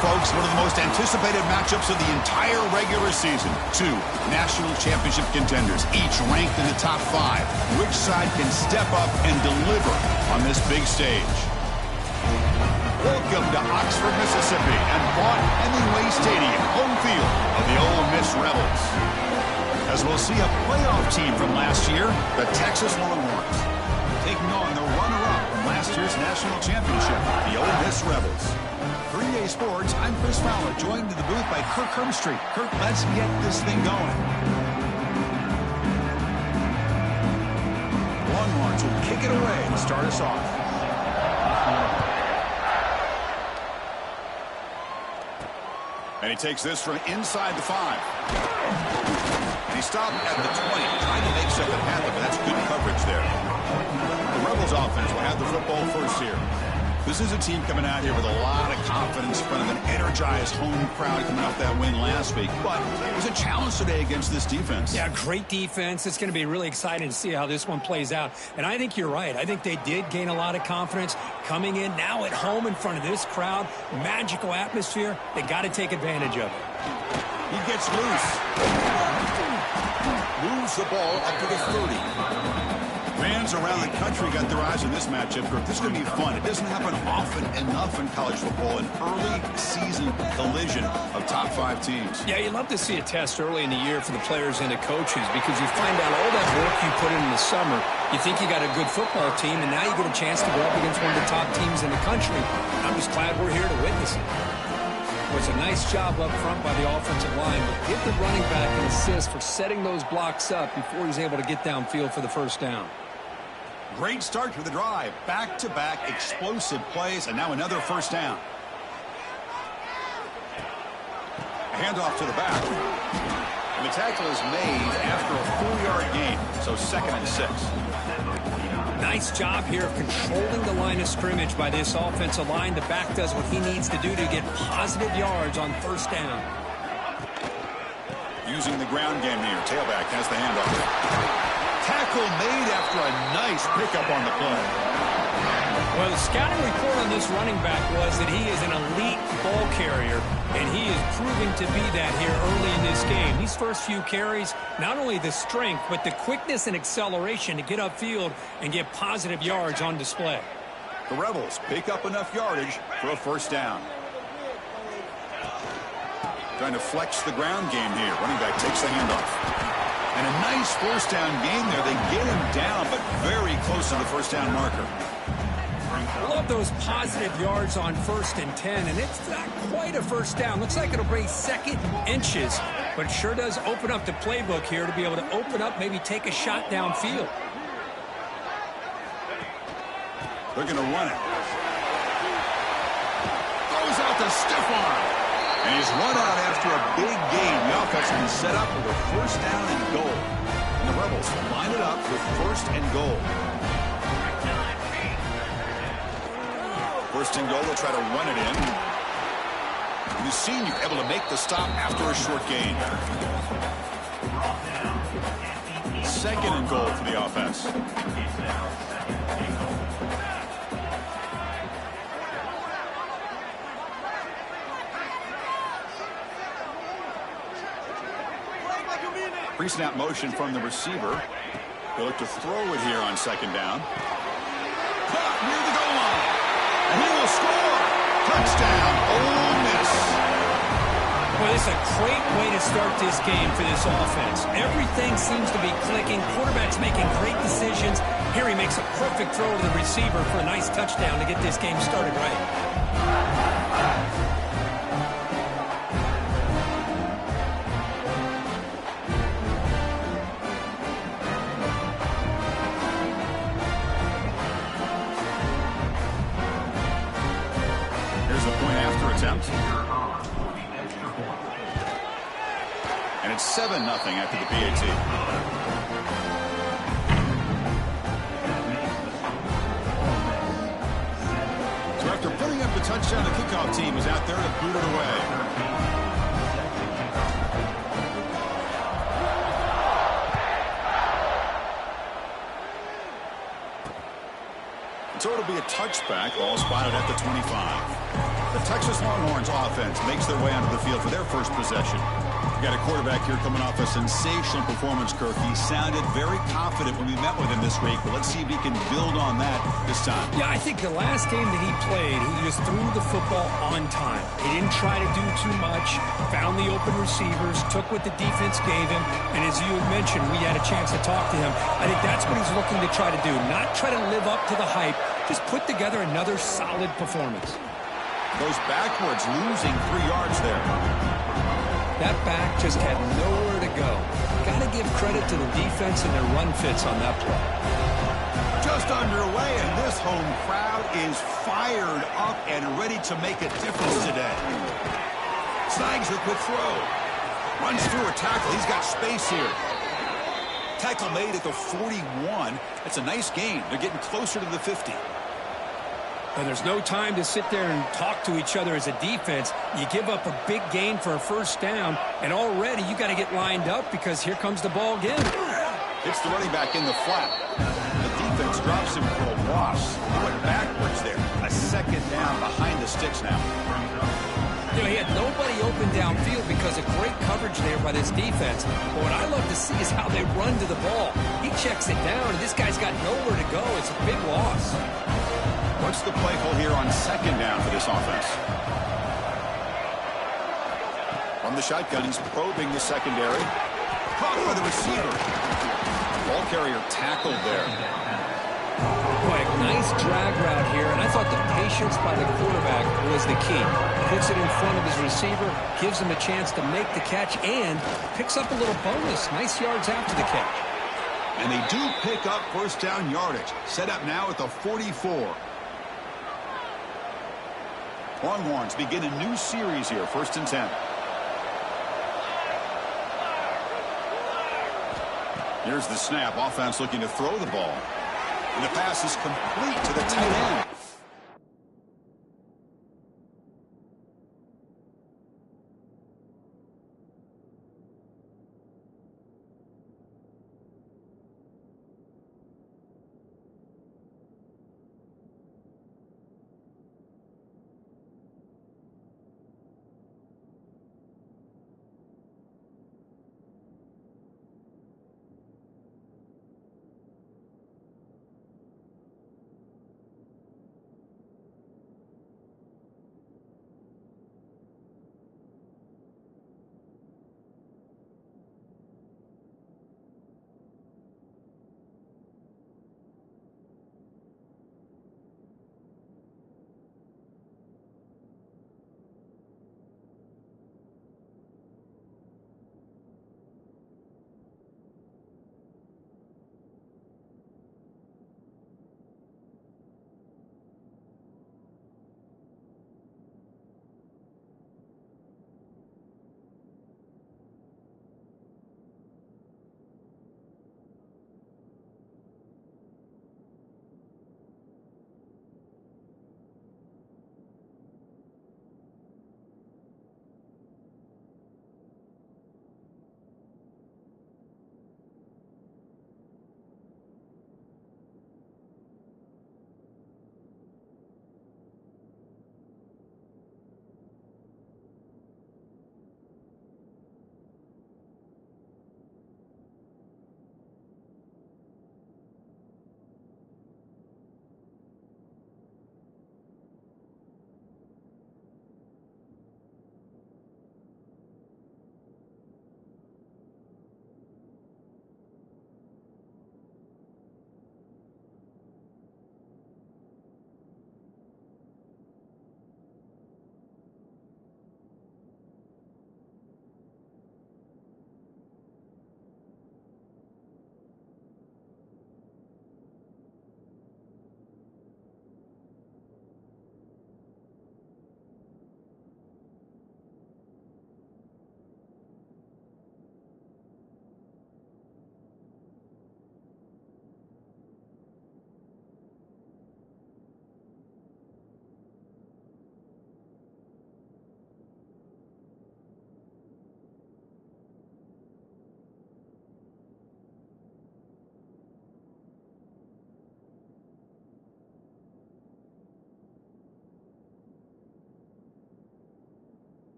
folks, one of the most anticipated matchups of the entire regular season. Two national championship contenders, each ranked in the top 5. Which side can step up and deliver on this big stage? Welcome to Oxford, Mississippi, and Vaught Hemingway Stadium, home field of the Ole Miss Rebels. As we'll see a playoff team from last year, the Texas Longhorns, taking on the runner-up from last year's national championship, the Ole Miss Rebels. 3-Day Sports, I'm Chris Fowler, joined in the booth by Kirk Herbstreit. Kirk, let's get this thing going. Longhorns will kick it away to start us off. And he takes this from inside the 5. And he stopped at the 20, trying to make something happen, but that's good coverage there. The Rebels offense will have the football first here. This is a team coming out here with a lot of confidence in front of an energized home crowd coming off that win last week. But it was a challenge today against this defense. Yeah, great defense. It's going to be really exciting to see how this one plays out. And I think you're right. I think they did gain a lot of confidence coming in now at home in front of this crowd. Magical atmosphere. They got to take advantage of it. He gets loose. Moves the ball up to the 30. Fans around the country got their eyes on this matchup. This is going to be fun. It doesn't happen often enough in college football, an early season collision of top 5 teams. Yeah, you love to see a test early in the year for the players and the coaches because you find out all that work you put in the summer. You think you got a good football team, and now you get a chance to go up against one of the top teams in the country. I'm just glad we're here to witness it. It was a nice job up front by the offensive line, but give the running back an assist for setting those blocks up before he's able to get downfield for the first down. Great start to the drive. Back-to-back explosive plays, and now another first down. A handoff to the back. And the tackle is made after a 4-yard gain, so 2nd and 6. Nice job here of controlling the line of scrimmage by this offensive line. The back does what he needs to do to get positive yards on first down. Using the ground game here. Tailback has the handoff. Tackle made after a nice pickup on the play. Well, the scouting report on this running back was that he is an elite ball carrier, and he is proving to be that here early in this game. These first few carries, not only the strength, but the quickness and acceleration to get upfield and get positive yards on display. The Rebels pick up enough yardage for a first down. Trying to flex the ground game here. Running back takes the handoff. And a nice first down game there. They get him down, but very close to the first down marker. I love those positive yards on 1st and 10, and it's not quite a first down. Looks like it'll bring 2nd inches, but it sure does open up the playbook here to be able to open up, maybe take a shot downfield. They're going to run it. Throws out the stiff arm. And he's run out after a big gain. The offense has been set up with a first down and goal. And the Rebels line it up with 1st and goal. 1st and goal, they'll try to run it in. And the senior able to make the stop after a short gain. 2nd and goal for the offense. Pre-snap motion from the receiver. They'll look to throw it here on 2nd down. Caught near the goal line. And he will score. Touchdown, Ole Miss. Well, it's a great way to start this game for this offense. Everything seems to be clicking. Quarterback's making great decisions. Here he makes a perfect throw to the receiver for a nice touchdown to get this game started right. And it's 7-0 after the PAT. So after putting up the touchdown, the kickoff team is out there to boot it away. And so it'll be a touchback, ball spotted at the 25. The Texas Longhorns offense makes their way onto the field for their first possession. We got a quarterback here coming off a sensational performance, Kirk. He sounded very confident when we met with him this week, but let's see if he can build on that this time. Yeah, I think the last game that he played, he just threw the football on time. He didn't try to do too much, found the open receivers, took what the defense gave him, and as you had mentioned, we had a chance to talk to him. I think that's what he's looking to try to do, not try to live up to the hype, just put together another solid performance. Goes backwards, losing 3 yards there. That back just had nowhere to go. Got to give credit to the defense and their run fits on that play. Just underway, and this home crowd is fired up and ready to make a difference today. Snags a quick throw. Runs through a tackle. He's got space here. Tackle made at the 41. That's a nice gain. They're getting closer to the 50. And there's no time to sit there and talk to each other as a defense. You give up a big gain for a first down, and already you got to get lined up because here comes the ball again. It's the running back in the flat. The defense drops him for a loss. He went backwards there. A second down behind the sticks now. You know, he had nobody open downfield because of great coverage there by this defense. But what I love to see is how they run to the ball. He checks it down, and this guy's got nowhere to go. It's a big loss. What's the play call here on second down for this offense? From the shotgun, he's probing the secondary. Caught by the receiver. Ball carrier tackled there. Boy, nice drag route here, and I thought the patience by the quarterback was the key. Puts it in front of his receiver, gives him a chance to make the catch, and picks up a little bonus. Nice yards after the catch. And they do pick up first down yardage. Set up now at the 44. Longhorns begin a new series here, 1st and 10. Here's the snap. Offense looking to throw the ball. And the pass is complete to the tight end.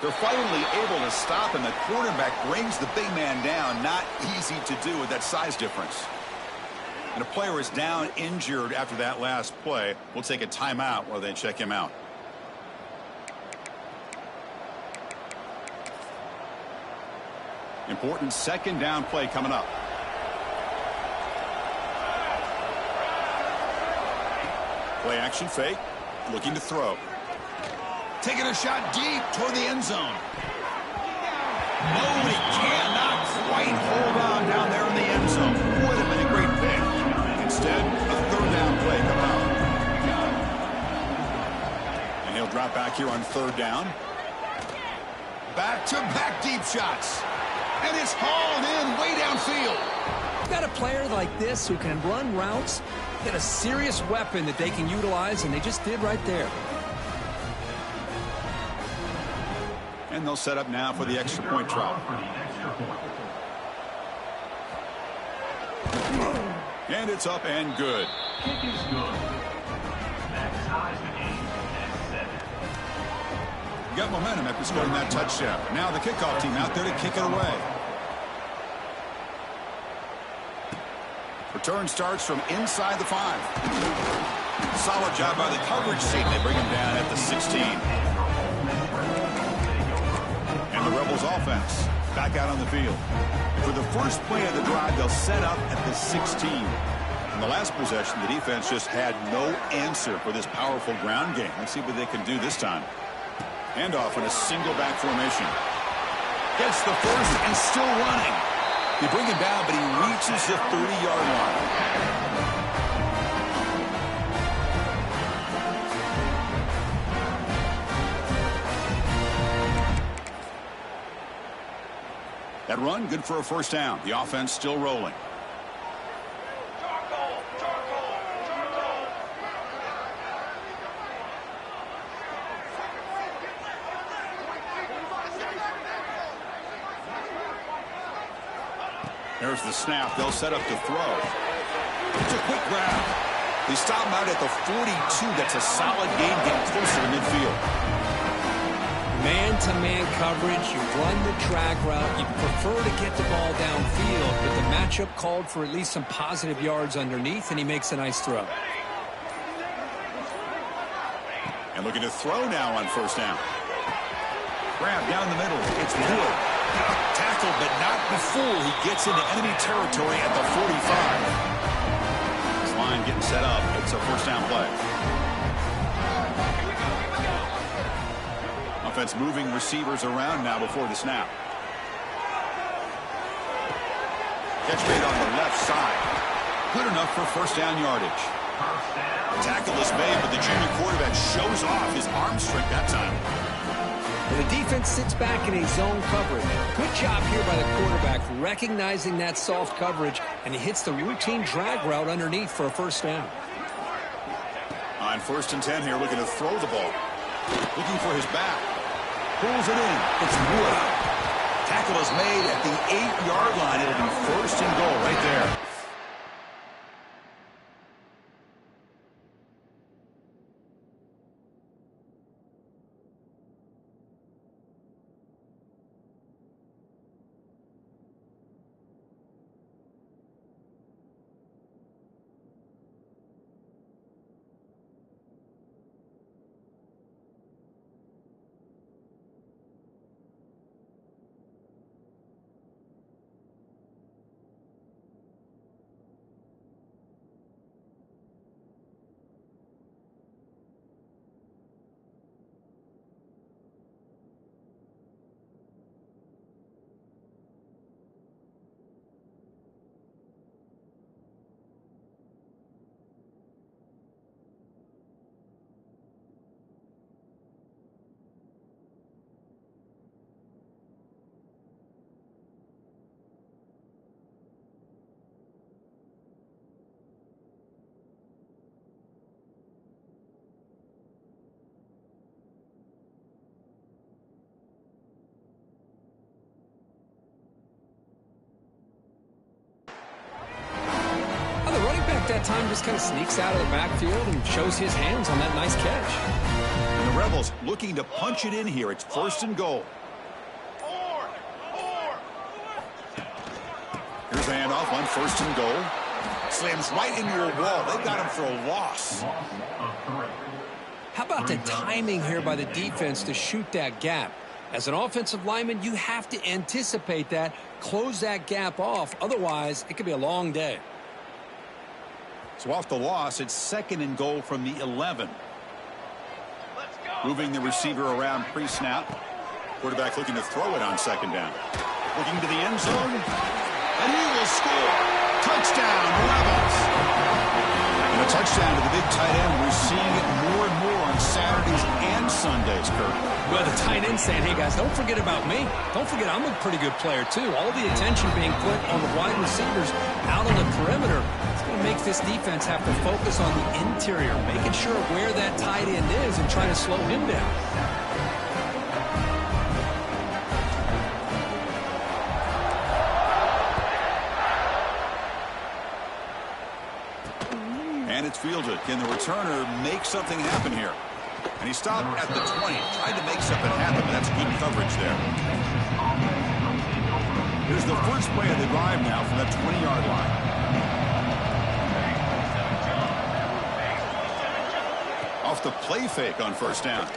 They're finally able to stop, and the quarterback brings the big man down. Not easy to do with that size difference. And a player is down injured after that last play. We'll take a timeout while they check him out. Important second down play coming up. Play action fake. Looking to throw. Taking a shot deep toward the end zone. Nobody cannot quite hold on down there in the end zone. Would have been a great pick. Instead, a third down play coming up. And he'll drop back here on third down. Back-to-back deep shots. And it's hauled in way downfield. You've got a player like this who can run routes, get a serious weapon that they can utilize, and they just did right there. And they'll set up now for the extra point try. And it's up and good. Kick is good. That ties the game at 7. Got momentum after scoring that touchdown. Now the kickoff team out there to kick it away. Return starts from inside the 5. Solid job by the coverage team. They bring him down at the 16. And the Rebels offense back out on the field. For the first play of the drive, they'll set up at the 16. In the last possession, the defense just had no answer for this powerful ground game. Let's see what they can do this time. Handoff in a single back formation. Gets the first and still running. They bring him down, but he reaches the 30-yard line. That run, good for a first down. The offense still rolling. There's the snap. They'll set up to throw. It's a quick grab. They stop him out at the 42. That's a solid gain, getting closer to midfield. Man-to-man coverage, you run the drag route, you prefer to get the ball downfield, but the matchup called for at least some positive yards underneath, and he makes a nice throw. And looking to throw now on first down. Grab down the middle. It's Wood. Tackled, but not before he gets into enemy territory at the 45. This line getting set up. It's a first down play. Offense moving receivers around now before the snap. Catch made on the left side. Good enough for first down yardage. Tackle is made, but the junior quarterback shows off his arm strength that time. And the defense sits back in a zone coverage. Good job here by the quarterback recognizing that soft coverage, and he hits the routine drag route underneath for a first down. On first and 10 here, looking to throw the ball. Looking for his back. Pulls it in. It's Wood. Tackle is made at the 8-yard line. It'll be first and goal right there. That time just kind of sneaks out of the backfield and shows his hands on that nice catch. And the Rebels looking to punch it in here. It's 1st and goal. Here's a handoff on 1st and goal. Slams right into a wall. They got him for a loss. How about the timing here by the defense to shoot that gap? As an offensive lineman, you have to anticipate that, close that gap off. Otherwise, it could be a long day. So off the loss, it's 2nd and goal from the 11. Moving the receiver around pre-snap. Quarterback looking to throw it on 2nd down. Looking to the end zone. And he will score. Touchdown, Rebels. And a touchdown to the big tight end. We're seeing it more and more on Saturdays and Sundays, Kurt. Well, the tight end saying, hey, guys, don't forget about me. Don't forget I'm a pretty good player, too. All the attention being put on the wide receivers out on the perimeter. It's going to make this defense have to focus on the interior, making sure where that tight end is and trying to slow him down. And it's fielded. Can the returner make something happen here? And he stopped at the 20. Tried to make something happen, but that's good coverage there. Here's the first play of the drive now from that 20-yard line. Off the play fake on 1st down.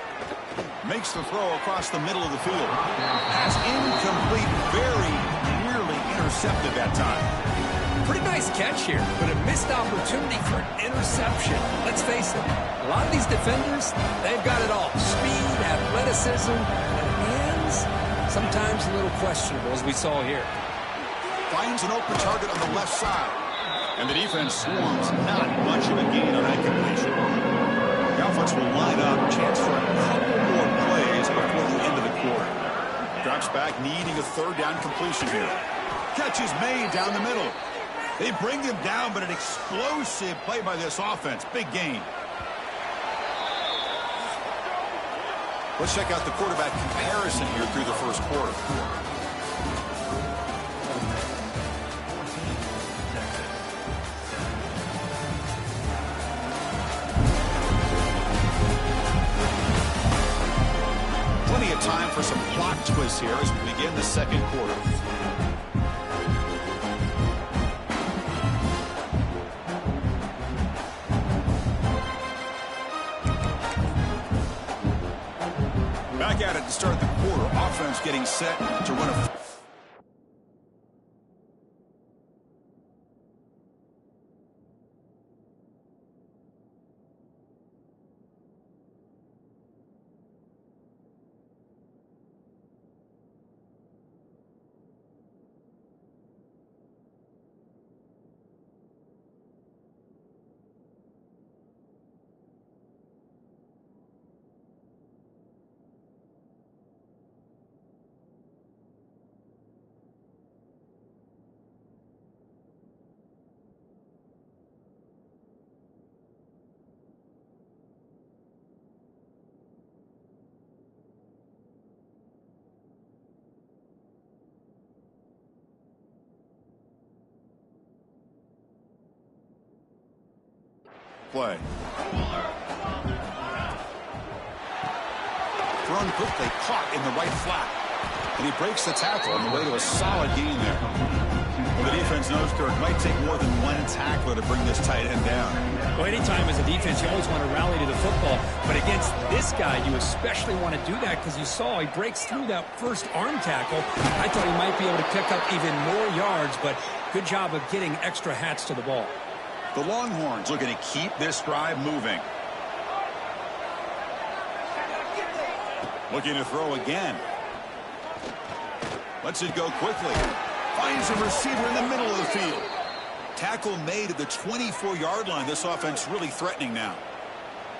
Makes the throw across the middle of the field. Pass incomplete, very nearly intercepted that time. Pretty nice catch here, but a missed opportunity for an interception. Let's face it, a lot of these defenders, they've got it all. Speed, athleticism, and hands, sometimes a little questionable, as we saw here. Finds an open target on the left side. And the defense swarms. Not much of a gain on that completion. The offense will line up. Chance for a couple more plays before the end of the quarter. Drops back, needing a 3rd down completion here. Catch is made down the middle. They bring him down, but an explosive play by this offense. Big gain. Let's check out the quarterback comparison here through the 1st quarter. Plenty of time for some plot twists here as we begin the 2nd quarter. Back at it to start the quarter. Offense getting set to run a... Play. Thrown quickly, caught in the right flat. And he breaks the tackle on the way to a solid gain there. Well, the defense knows, Kirk, it might take more than one tackler to bring this tight end down. Well, anytime as a defense, you always want to rally to the football. But against this guy, you especially want to do that because you saw he breaks through that first arm tackle. I thought he might be able to pick up even more yards, but good job of getting extra hats to the ball. The Longhorns looking to keep this drive moving. Looking to throw again. Lets it go quickly. Finds a receiver in the middle of the field. Tackle made at the 24-yard line. This offense really threatening now.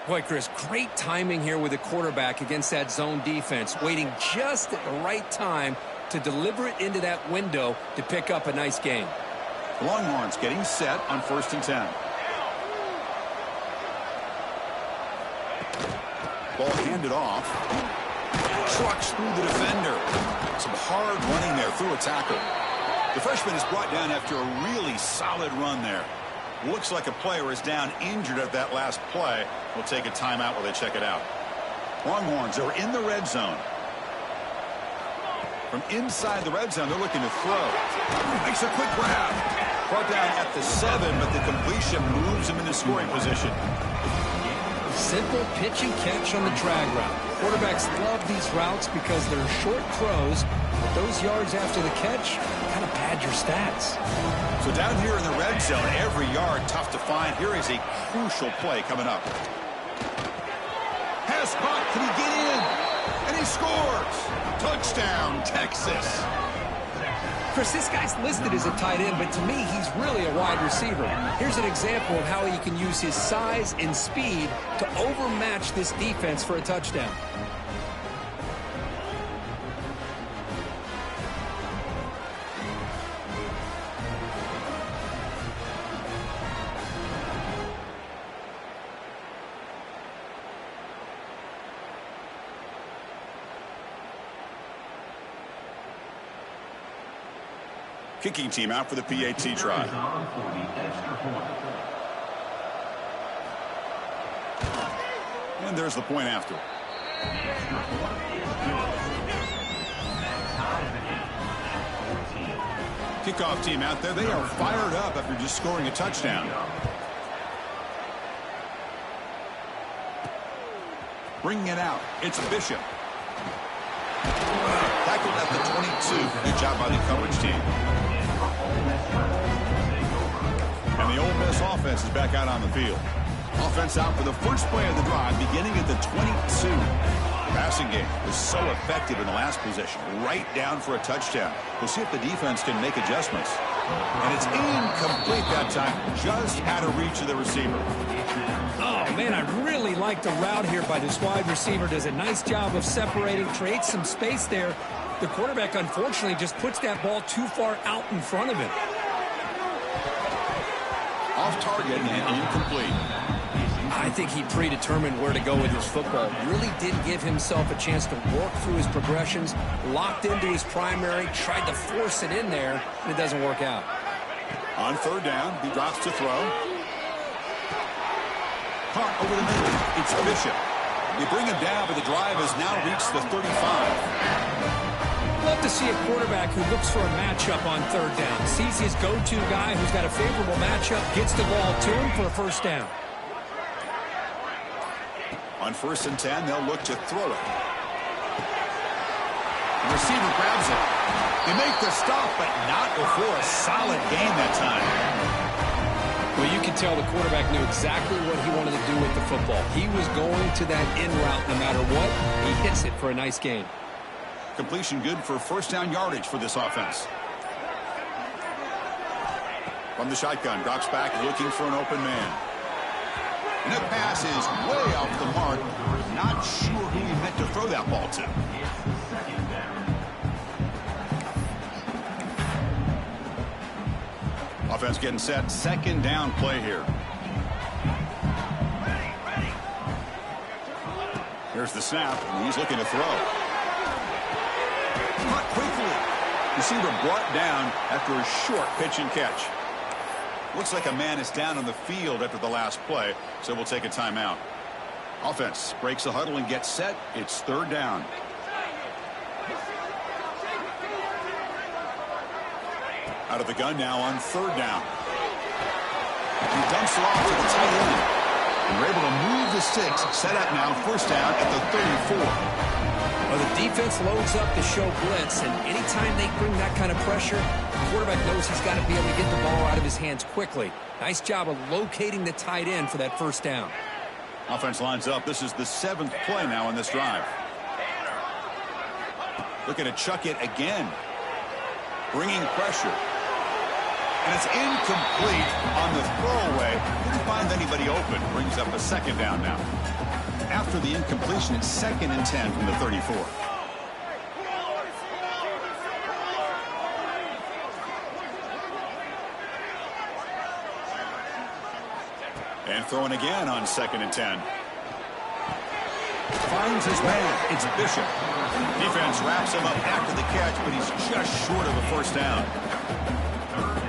Boy, Chris, great timing here with the quarterback against that zone defense. Waiting just at the right time to deliver it into that window to pick up a nice gain. Longhorns getting set on 1st and 10. Ball handed off. Trucks through the defender. Some hard running there through a tackle. The freshman is brought down after a really solid run there. Looks like a player is down injured at that last play. We'll take a timeout while they check it out. Longhorns are in the red zone. From inside the red zone, they're looking to throw. Makes a quick grab. Brought down at the 7, but the completion moves him into scoring position. Simple pitch and catch on the drag route. Quarterbacks love these routes because they're short throws, but those yards after the catch kind of pad your stats. So down here in the red zone, every yard tough to find. Here is a crucial play coming up. Pass caught. Can he get in? And he scores. Touchdown, Texas. Chris, this guy's listed as a tight end, but to me, he's really a wide receiver. Here's an example of how he can use his size and speed to overmatch this defense for a touchdown. Kicking team out for the PAT try. And there's the point after. Kickoff team out there. They are fired up after just scoring a touchdown. Bringing it out. It's Bishop. Tackled at the 22. Good job by the coverage team. And the Ole Miss offense is back out on the field. Offense out for the first play of the drive, beginning at the 22. Passing game was so effective in the last possession, right down for a touchdown. We'll see if the defense can make adjustments. And it's incomplete that time, just out of reach of the receiver. Oh, man, I really like the route here by this wide receiver. Does a nice job of separating, creates some space there. The quarterback, unfortunately, just puts that ball too far out in front of him. Off target and incomplete. I think he predetermined where to go with his football. Really did give himself a chance to work through his progressions, locked into his primary, tried to force it in there, and it doesn't work out. On third down, he drops to throw. Caught over the middle. It's Bishop. You bring him down, but the drive has now reached the 35. Love to see a quarterback who looks for a matchup on third down. Sees his go-to guy who's got a favorable matchup, gets the ball to him for a first down. On 1st and 10, they'll look to throw it. The receiver grabs it. They make the stop, but not before a solid gain that time. Well, you can tell the quarterback knew exactly what he wanted to do with the football. He was going to that in route no matter what. He hits it for a nice gain. Completion good for first down yardage for this offense. From the shotgun, drops back looking for an open man. And that pass is way off the mark. Not sure who he meant to throw that ball to. Offense getting set. Second down play here. Here's the snap, and he's looking to throw. Caught quickly. Receiver brought down after a short pitch and catch. Looks like a man is down on the field after the last play, so we'll take a timeout. Offense breaks the huddle and gets set. It's third down. Out of the gun now on third down. He dumps it off to the tight end. And we're able to move the sticks. Set up now, first down at the 34. Well, the defense loads up to show blitz, and anytime they bring that kind of pressure, the quarterback knows he's got to be able to get the ball out of his hands quickly. Nice job of locating the tight end for that first down. Offense lines up. This is the 7th play now in this drive. Looking to chuck it again. Bringing pressure. And it's incomplete on the throwaway. Didn't find anybody open. Brings up a second down now. After the incompletion, it's 2nd and 10 from the 34. And throwing again on 2nd and 10. Finds his man. It's Bishop. Defense wraps him up after the catch, but he's just short of a first down.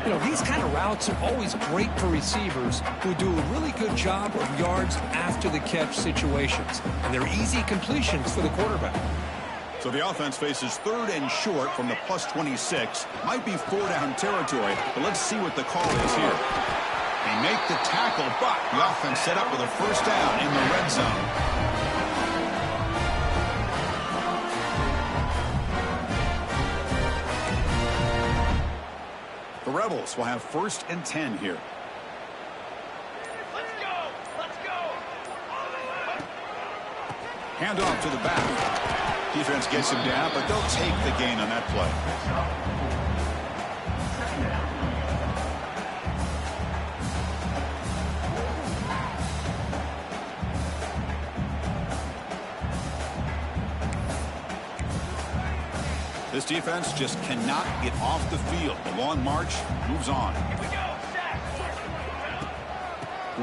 You know, these kind of routes are always great for receivers who do a really good job of yards after the catch situations. And they're easy completions for the quarterback. So the offense faces 3rd and short from the plus 26. Might be 4-down territory, but let's see what the call is here. They make the tackle, but the offense set up with a first down in the red zone. The Rebels will have 1st and 10 here. Let's go! Let's go! Hand off to the back. Defense gets him down, but they'll take the gain on that play. This defense just cannot get off the field. The long march moves on. Here we go!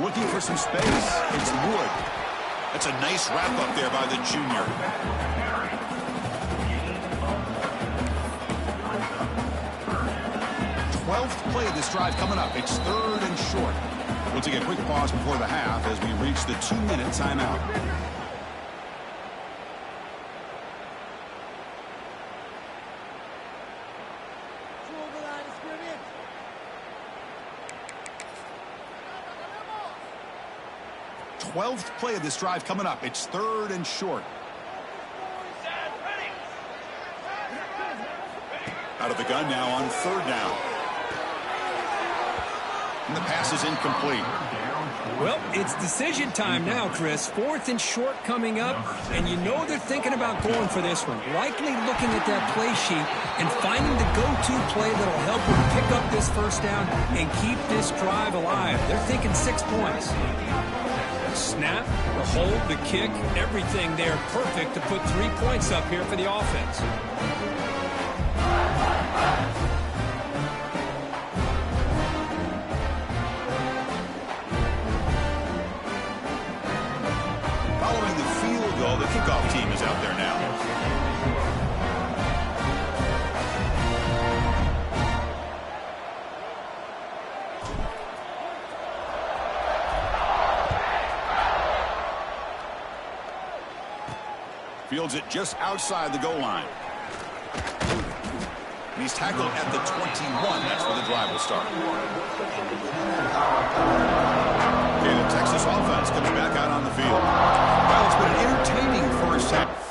Looking for some space. It's Wood. That's a nice wrap up there by the junior. 12th play of this drive coming up. It's 3rd and short. We'll take a quick pause before the half as we reach the 2-minute timeout. Twelfth play of this drive coming up. It's 3rd and short. Out of the gun now on 3rd down. And the pass is incomplete. Well, it's decision time now, Chris. 4th and short coming up, and you know they're thinking about going for this one. Likely looking at that play sheet and finding the go-to play that'll help them pick up this first down and keep this drive alive. They're thinking 6 points. Snap, the hold, the kick, everything there perfect to put 3 points up here for the offense. Following the field goal, the kickoff team is out there now. Fields it just outside the goal line. And he's tackled at the 21. That's where the drive will start. Okay, the Texas offense comes back out on the field. Well, it's been an entertaining first half.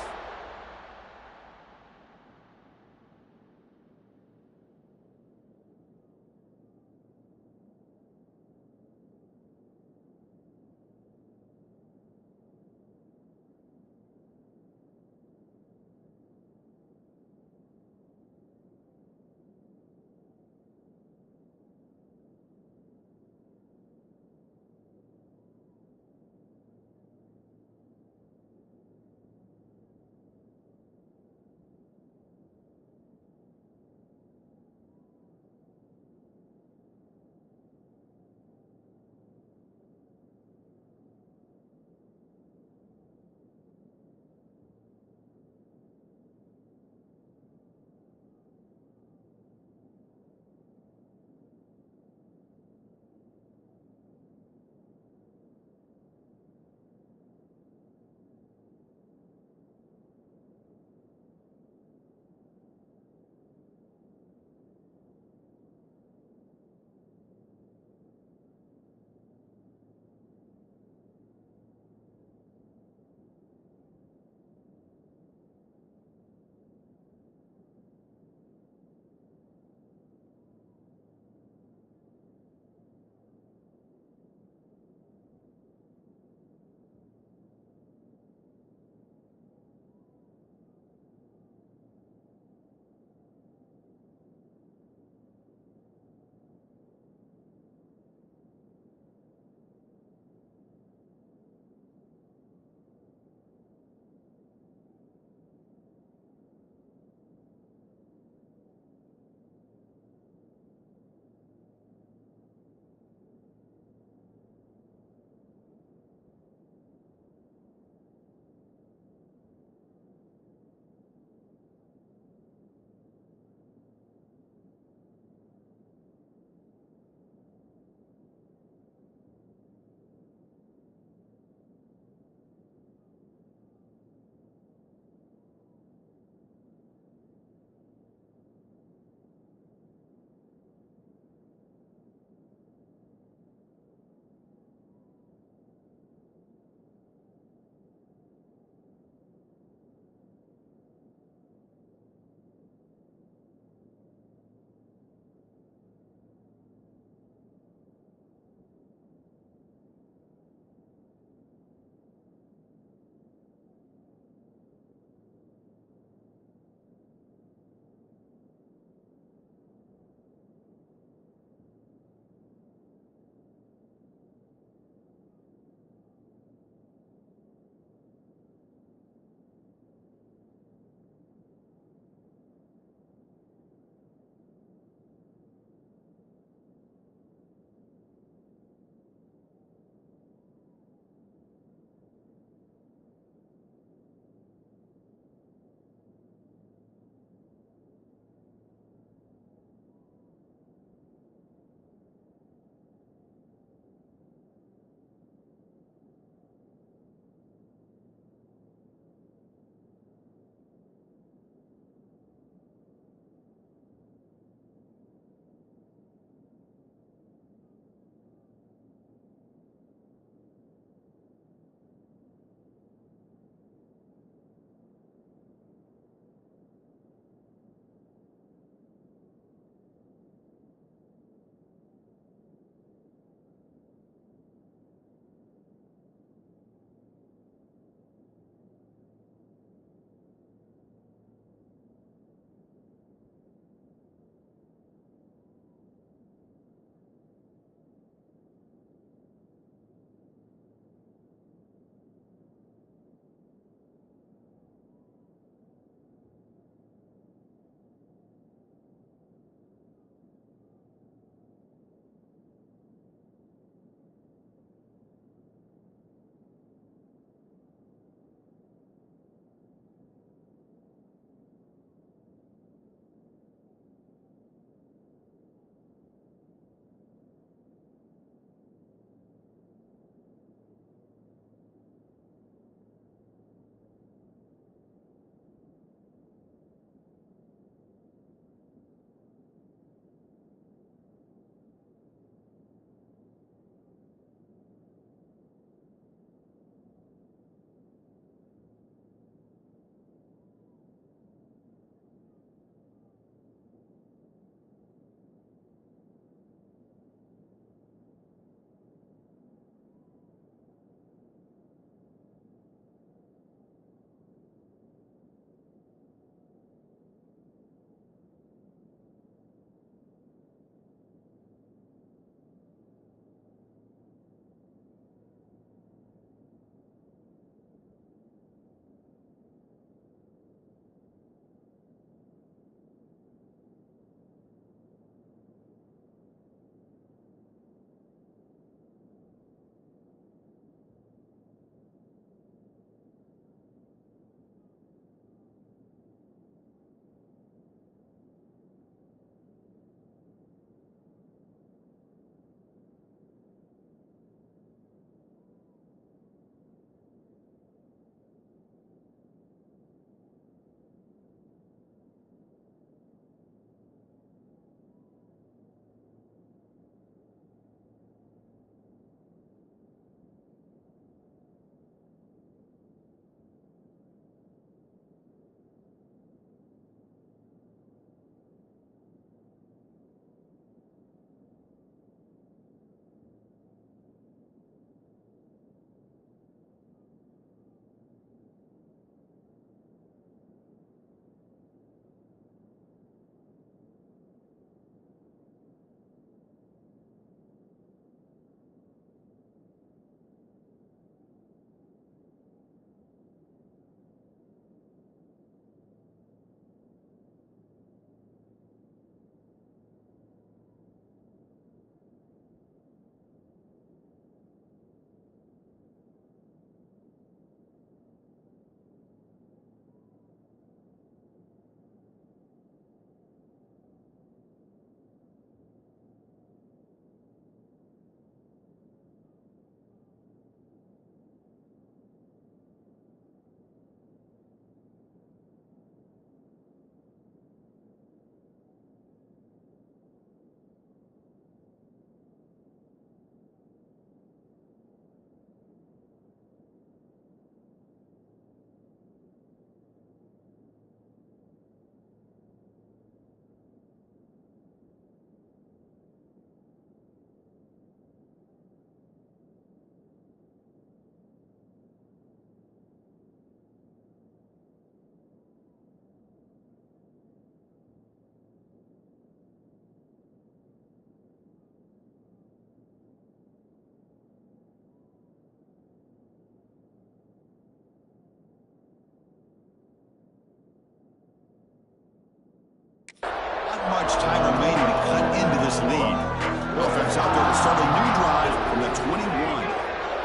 He's out there to start a new drive from the 21.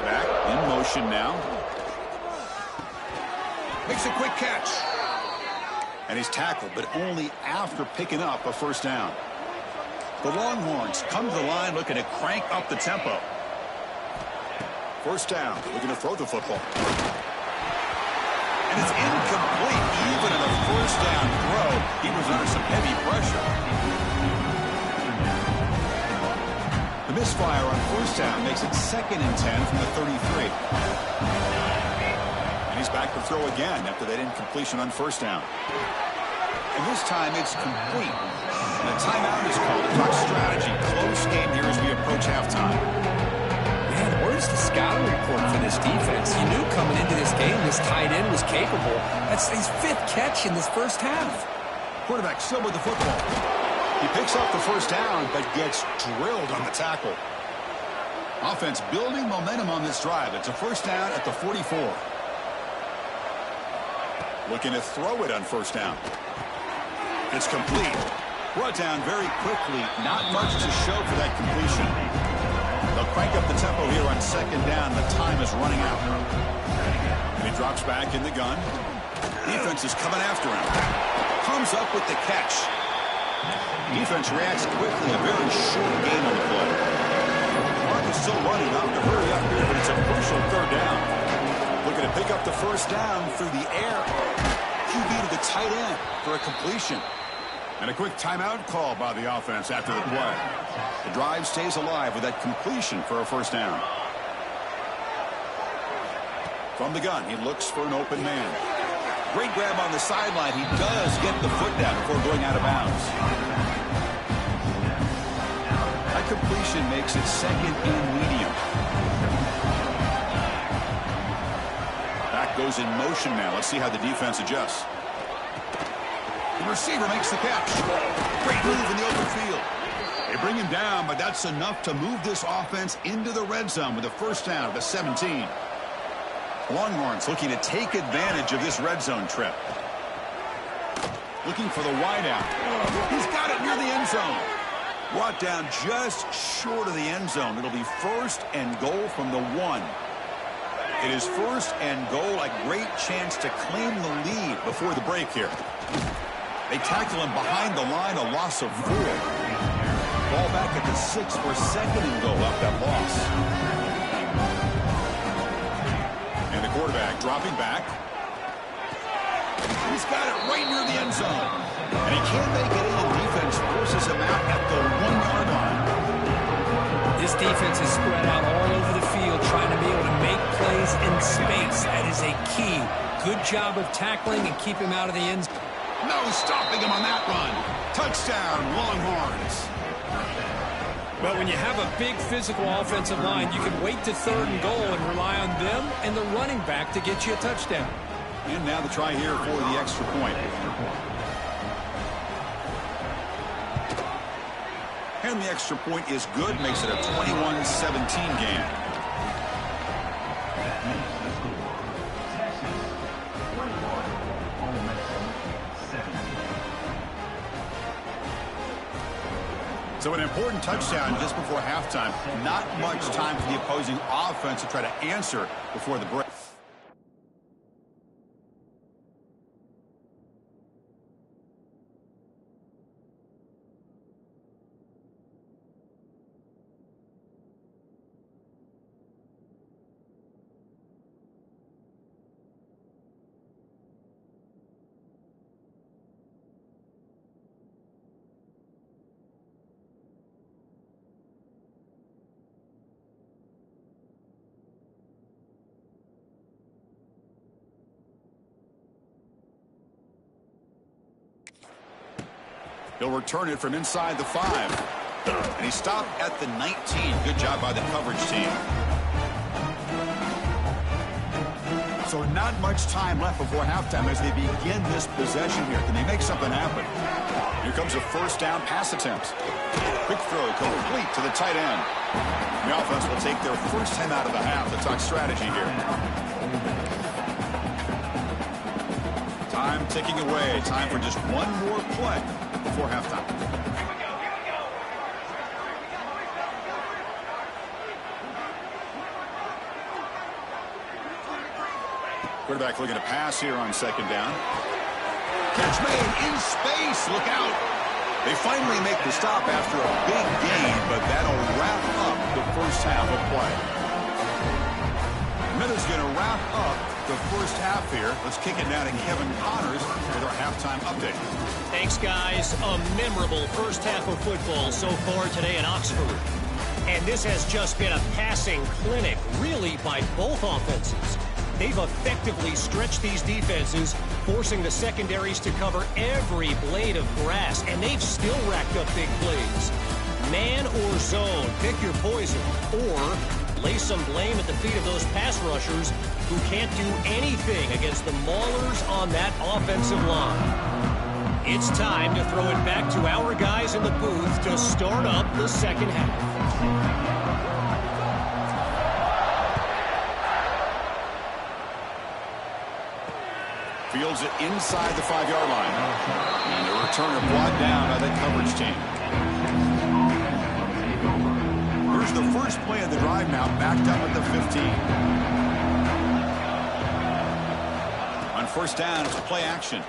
Back in motion now. Makes a quick catch. And he's tackled, but only after picking up a first down. The Longhorns come to the line looking to crank up the tempo. First down, looking to throw the football. And it's incomplete. Even in a first down throw, he was under some heavy pressure. The misfire on first down makes it 2nd and 10 from the 33. And he's back to throw again after that incompletion on first down. And this time it's complete. And a timeout is called to talk strategy. Close game here as we approach halftime. Man, where's the scouting report for this defense? You knew coming into this game this tight end was capable. That's his 5th catch in this first half. Quarterback still with the football. He picks up the first down, but gets drilled on the tackle. Offense building momentum on this drive. It's a first down at the 44. Looking to throw it on first down. It's complete. Brought down very quickly. Not much to show for that completion. They'll crank up the tempo here on 2nd down. The time is running out. And he drops back in the gun. Defense is coming after him. Comes up with the catch. Defense reacts quickly. A very short gain on the play. Mark is still running. Out to hurry up here, but it's a crucial 3rd down. Looking to pick up the first down through the air. QB to the tight end for a completion. And a quick timeout call by the offense after the play. The drive stays alive with that completion for a first down. From the gun, he looks for an open man. Great grab on the sideline. He does get the foot down before going out of bounds. That completion makes it 2nd and medium. Back goes in motion now. Let's see how the defense adjusts. The receiver makes the catch. Great move in the open field. They bring him down, but that's enough to move this offense into the red zone with a first down at the 17. Longhorns looking to take advantage of this red zone trip. Looking for the wideout. He's got it near the end zone. Brought down just short of the end zone. It'll be 1st and goal from the 1. It is 1st and goal. A great chance to claim the lead before the break here. They tackle him behind the line, a loss of 4. Ball back at the 6 for 2nd and goal up that loss. And the quarterback dropping back. He's got it right near the end zone. And he can't make it in. Defense forces him out at the 1-yard line. This defense is spread out all over the field trying to be able to make plays in space. That is a key. Good job of tackling and keep him out of the end zone. No stopping him on that run. Touchdown, Longhorns. But when you have a big physical offensive line, you can wait to 3rd and goal and rely on them and the running back to get you a touchdown. And now the try here for the extra point. And the extra point is good. Makes it a 21-17 game. So an important touchdown just before halftime. Not much time for the opposing offense to try to answer before the break. He'll return it from inside the 5. And he stopped at the 19. Good job by the coverage team. So not much time left before halftime as they begin this possession here. Can they make something happen? Here comes a first down pass attempt. Quick throw complete to the tight end. The offense will take their first 10 out of the half. Let's talk strategy here. Time ticking away. Time for just one more play before halftime. Quarterback looking to pass here on second down. Catch made in space. Look out. They finally make the stop after a big gain, but that'll wrap up the first half of play. Minutes going to wrap up the first half here. Let's kick it now to Kevin Connors with our halftime update. Thanks, guys. A memorable first half of football so far today in Oxford. And this has just been a passing clinic, really, by both offenses. They've effectively stretched these defenses, forcing the secondaries to cover every blade of grass, and they've still racked up big plays. Man or zone, pick your poison, or lay some blame at the feet of those pass rushers who can't do anything against the maulers on that offensive line. It's time to throw it back to our guys in the booth to start up the second half. Fields it inside the 5-yard line. And the returner brought down by the coverage team. Here's the first play of the drive now, backed up at the 15. On first down, it's play action.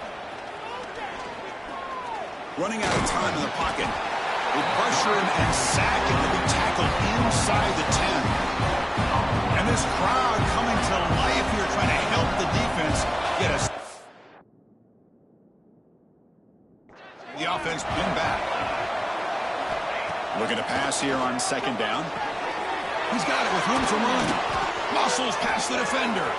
Running out of time in the pocket. They pressure him and sack him to be tackled inside the 10. And this crowd coming to life here, trying to help the defense get a... The offense pinned back. Looking to pass here on second down. He's got it with room to run. Muscles past the defender.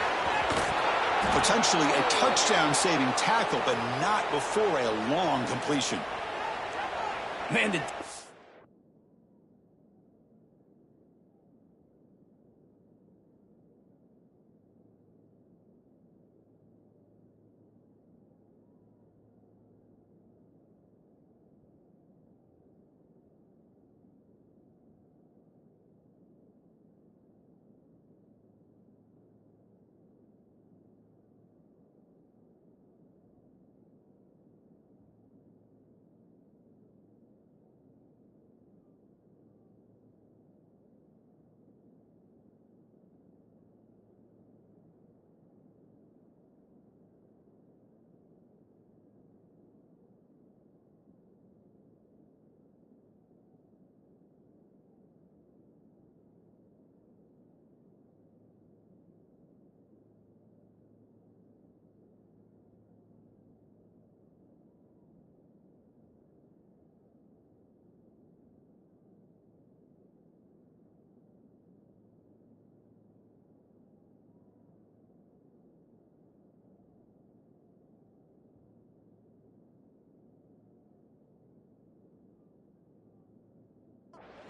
Potentially a touchdown-saving tackle, but not before a long completion. Man, did...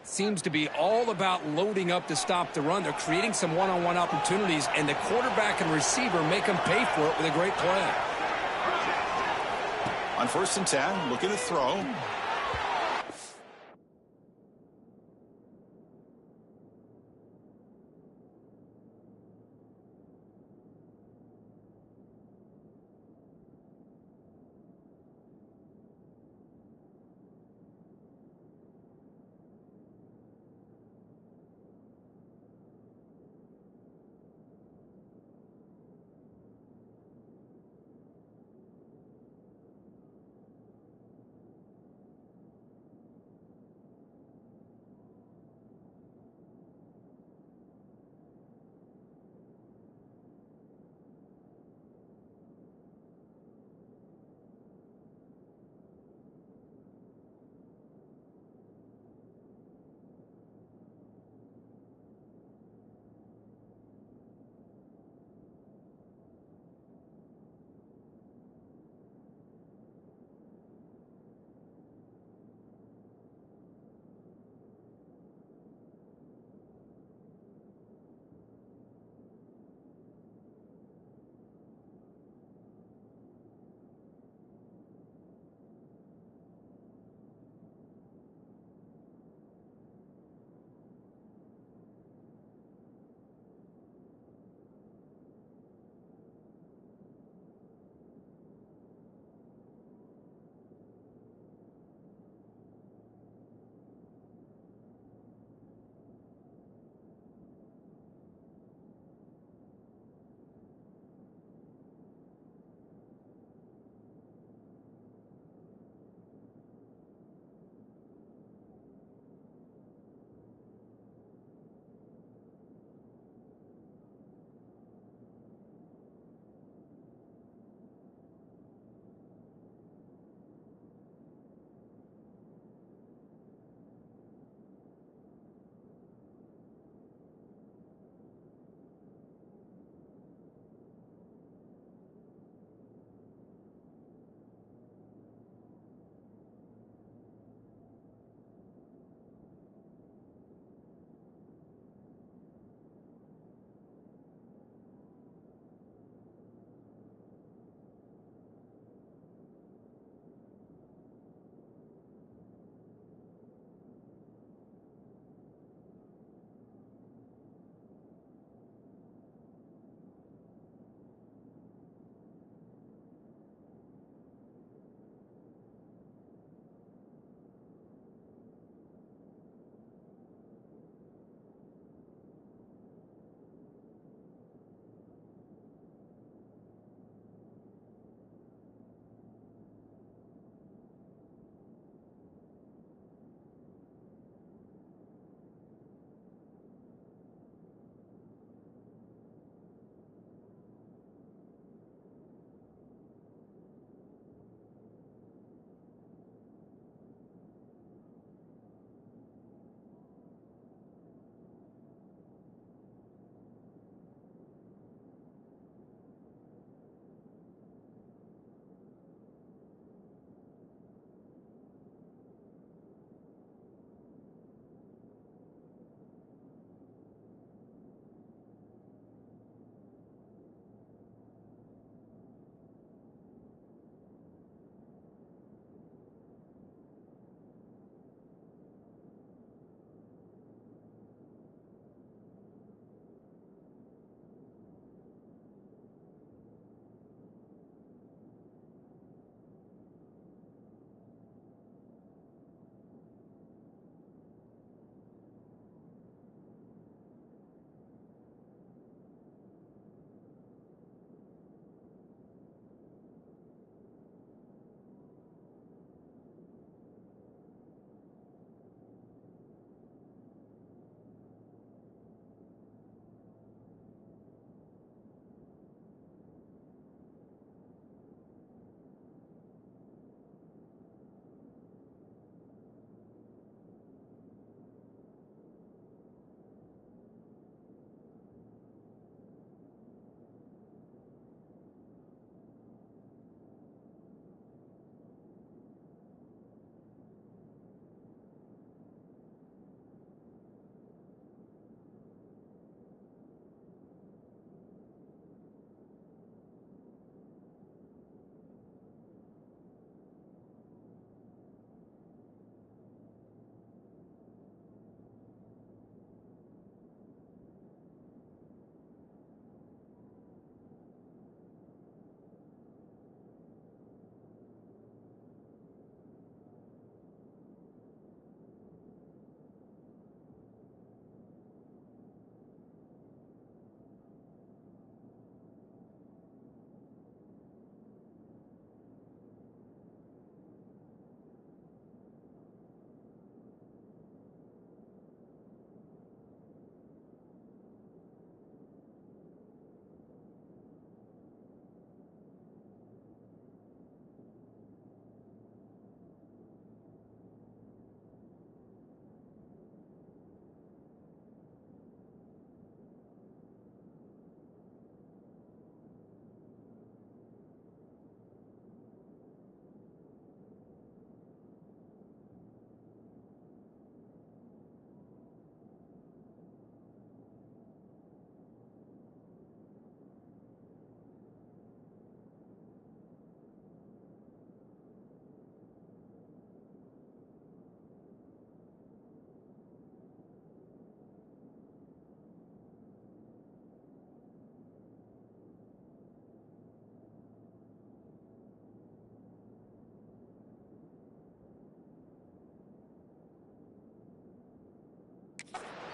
seems to be all about loading up to stop the run. They're creating some one-on-one opportunities, and the quarterback and receiver make them pay for it with a great play. On first and 10, looking to throw.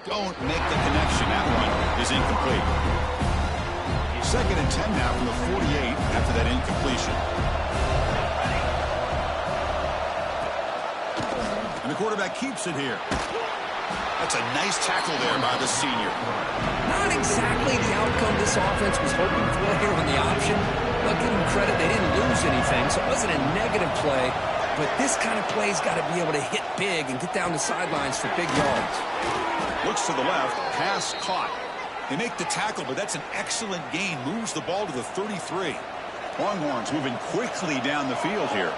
don't make the connection. That one is incomplete. 2nd and 10 now from the 48 after that incompletion. And the quarterback keeps it here. That's a nice tackle there by the senior. Not exactly the outcome this offense was hoping for here on the option. But give them credit, they didn't lose anything, so it wasn't a negative play. But this kind of play's got to be able to hit big and get down the sidelines for big yards. Looks to the left, pass caught. They make the tackle, but that's an excellent gain. Moves the ball to the 33. Longhorns moving quickly down the field here.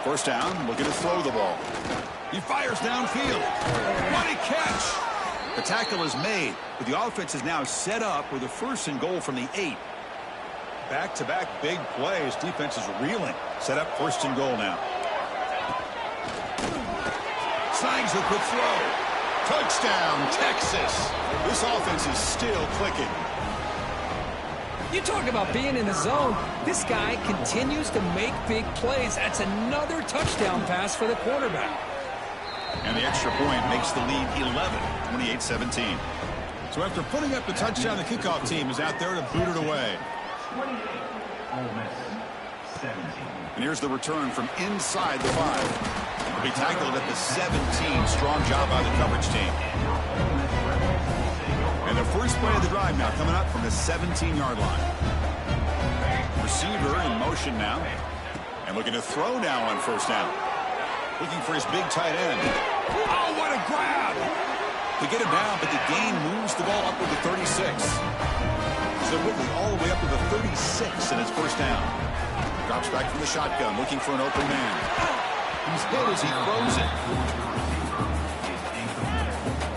First down, looking to throw the ball. He fires downfield. What a catch! The tackle is made, but the offense is now set up with a 1st and goal from the 8. Back-to-back big plays. Defense is reeling. Set up 1st and goal now. Slangs the quick throw. Touchdown, Texas. This offense is still clicking. You talk about being in the zone. This guy continues to make big plays. That's another touchdown pass for the quarterback. And the extra point makes the lead 11, 28-17. So after putting up the touchdown, the kickoff team is out there to boot it away. 28, Ole Miss 17. And here's the return from inside the 5. Will be tackled at the 17. Strong job by the coverage team. And the first play of the drive now coming up from the 17-yard line. Receiver in motion now. And looking to throw now on 1st down. Looking for his big tight end. Oh, what a grab! To get him down, but the gain moves the ball up to the 36. So Ridley all the way up to the 36 and it's 1st down. Drops back from the shotgun, looking for an open man. He's hit as he throws it.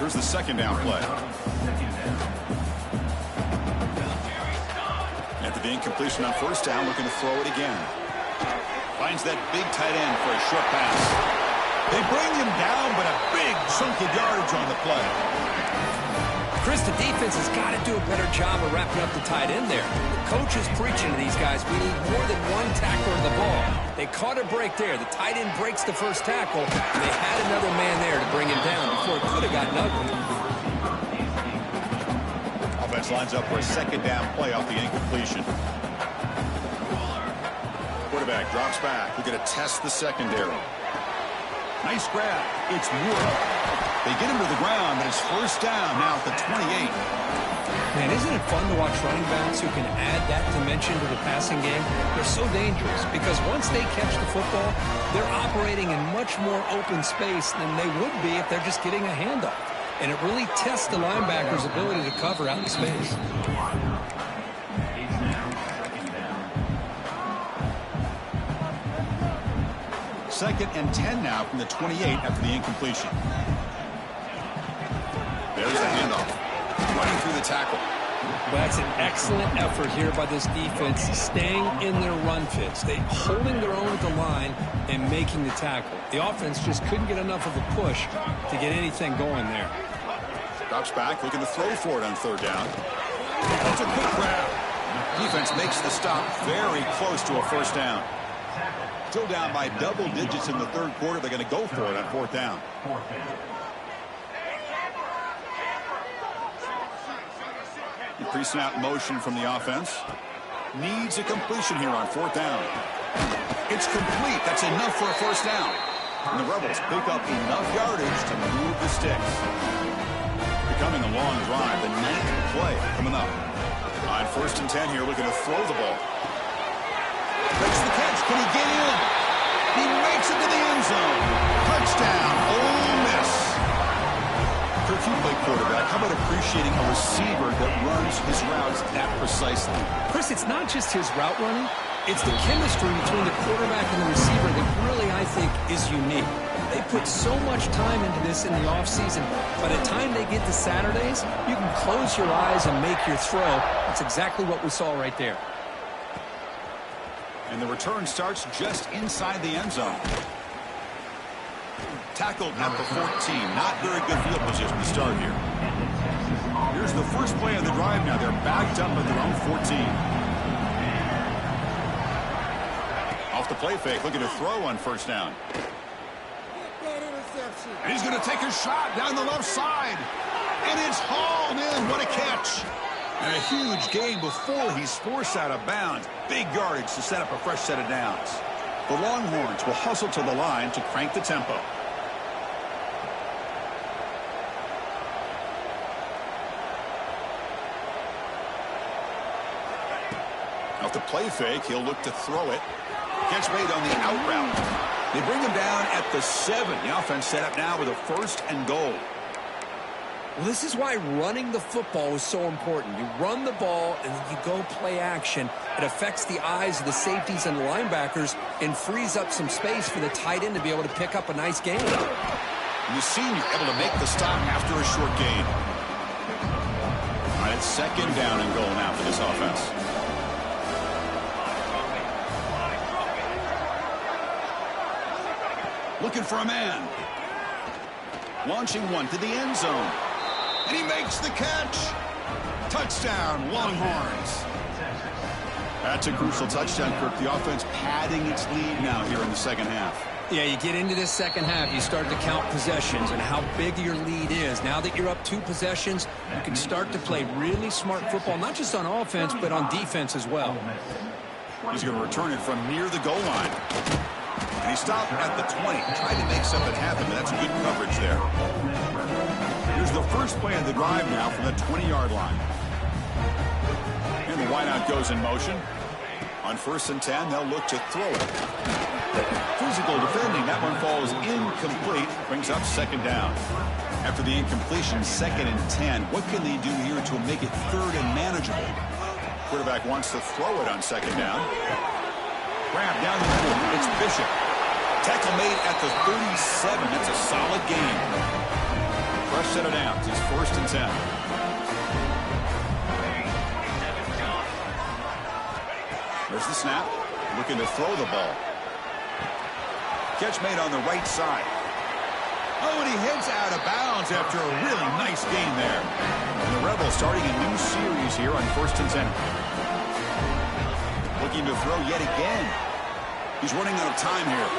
Here's the 2nd down play. After the incompletion on 1st down, looking to throw it again. Finds that big tight end for a short pass. They bring him down, but a big chunk of yardage on the play. Chris, the defense has got to do a better job of wrapping up the tight end there. The coach is preaching to these guys, we need more than one tackler of the ball. They caught a break there. The tight end breaks the first tackle, and they had another man there to bring him down before it could have gotten ugly. Offense lines up for a 2nd down play off the incompletion. Quarterback drops back. We're going to test the secondary. Nice grab. It's Moore. They get him to the ground, but it's 1st down now at the 28. Man, isn't it fun to watch running backs who can add that dimension to the passing game? They're so dangerous because once they catch the football, they're operating in much more open space than they would be if they're just getting a handoff. And it really tests the linebacker's ability to cover out in space. Second and 10 now from the 28 after the incompletion. There's the handoff. Running through the tackle. Well, that's an excellent effort here by this defense, staying in their run fits. They holding their own at the line and making the tackle. The offense just couldn't get enough of a push to get anything going there. Drops back, looking to throw for it on 3rd down. That's a quick grab. Defense makes the stop very close to a 1st down. Still down by double digits in the 3rd quarter. They're going to go for it on 4th down. Pre-snap motion from the offense. Needs a completion here on 4th down. It's complete. That's enough for a 1st down. And the Rebels pick up enough yardage to move the sticks. Becoming a long drive. The 9th play coming up. On 1st and 10 here, looking to throw the ball. Makes the catch. Can he get in? He makes it to the end zone. Touchdown, Ole Miss. Kirk, you play quarterback. How about appreciating a receiver that runs his routes that precisely? Chris, it's not just his route running. It's the chemistry between the quarterback and the receiver that really, I think, is unique. They put so much time into this in the offseason. By the time they get to Saturdays, you can close your eyes and make your throw. That's exactly what we saw right there. And the return starts just inside the end zone. Tackled at the 14. Not very good field position to start here. Here's the first play of the drive now. They're backed up at their own 14. Off the play fake, looking to throw on 1st down. And he's going to take a shot down the left side. And it's hauled in. What a catch. And a huge gain before he's forced out of bounds. Big yardage to set up a fresh set of downs. The Longhorns will hustle to the line to crank the tempo. Off the play fake, he'll look to throw it. Catch made on the out route. They bring him down at the 7. The offense set up now with a 1st and goal. Well, this is why running the football is so important. You run the ball, and then you go play action. It affects the eyes of the safeties and linebackers and frees up some space for the tight end to be able to pick up a nice gain. And the senior able to make the stop after a short gain. All right, it's 2nd down and goal now for this offense. Looking for a man. Launching one to the end zone. And he makes the catch. Touchdown, Longhorns. That's a crucial touchdown, Kirk. The offense padding its lead now here in the second half. Yeah, you get into this second half, you start to count possessions and how big your lead is. Now that you're up 2 possessions, you can start to play really smart football, not just on offense, but on defense as well. He's going to return it from near the goal line. And he stopped at the 20, tried to make something happen, but that's good coverage there. Here's the first play of the drive now from the 20-yard line. And the wideout goes in motion. On 1st and 10, they'll look to throw it. Physical defending, that one falls incomplete, brings up 2nd down. After the incompletion, 2nd and 10, what can they do here to make it 3rd and manageable? Quarterback wants to throw it on 2nd down. Grab down the middle, it's Bishop. Tackle made at the 37. That's a solid gain. Fresh set of downs. It's 1st and 10. There's the snap. Looking to throw the ball. Catch made on the right side. Oh, and he heads out of bounds after a really nice gain there. And the Rebels starting a new series here on 1st and 10. Looking to throw yet again. He's running out of time here.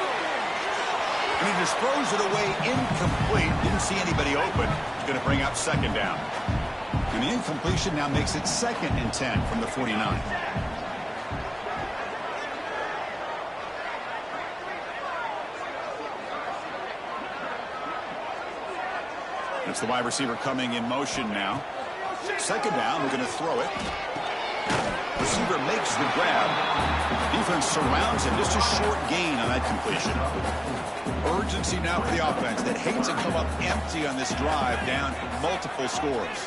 And he just throws it away incomplete. Didn't see anybody open. He's going to bring up 2nd down. And the incompletion now makes it 2nd and 10 from the 49. It's the wide receiver coming in motion now. 2nd down, we're going to throw it. Receiver makes the grab. Defense surrounds him. Just a short gain on that completion. Urgency now for the offense that hates to come up empty on this drive, down multiple scores.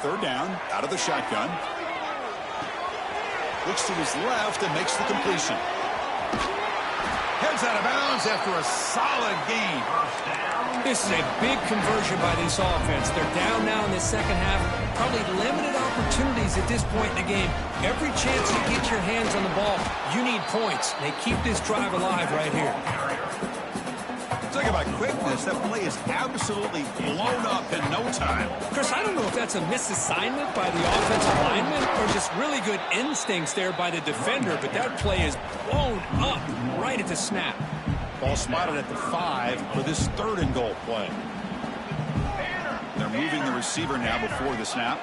3rd down, out of the shotgun. Looks to his left and makes the completion. Heads out of bounds after a solid gain. This is a big conversion by this offense. They're down now in the second half. Probably limited opportunities at this point in the game. Every chance you get your hands on the ball, you need points. They keep this drive alive right here. Talk about quickness. That play is absolutely blown up in no time. Chris, I don't know if that's a misassignment by the offensive lineman or just really good instincts there by the defender, but that play is blown up right at the snap. Ball spotted at the 5 for this 3rd and goal play. They're moving the receiver now before the snap.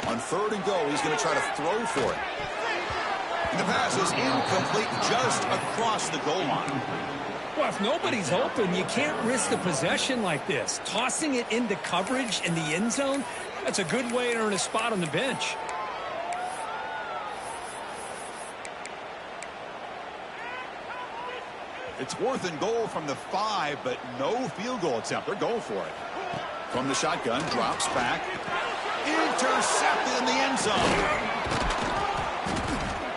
On 3rd and goal, he's going to try to throw for it. And the pass is incomplete just across the goal line. Well, if nobody's open, you can't risk the possession like this. Tossing it into coverage in the end zone, that's a good way to earn a spot on the bench. It's 4th and goal from the 5, but no field goal attempt. They're going for it. From the shotgun, drops back. Intercepted in the end zone.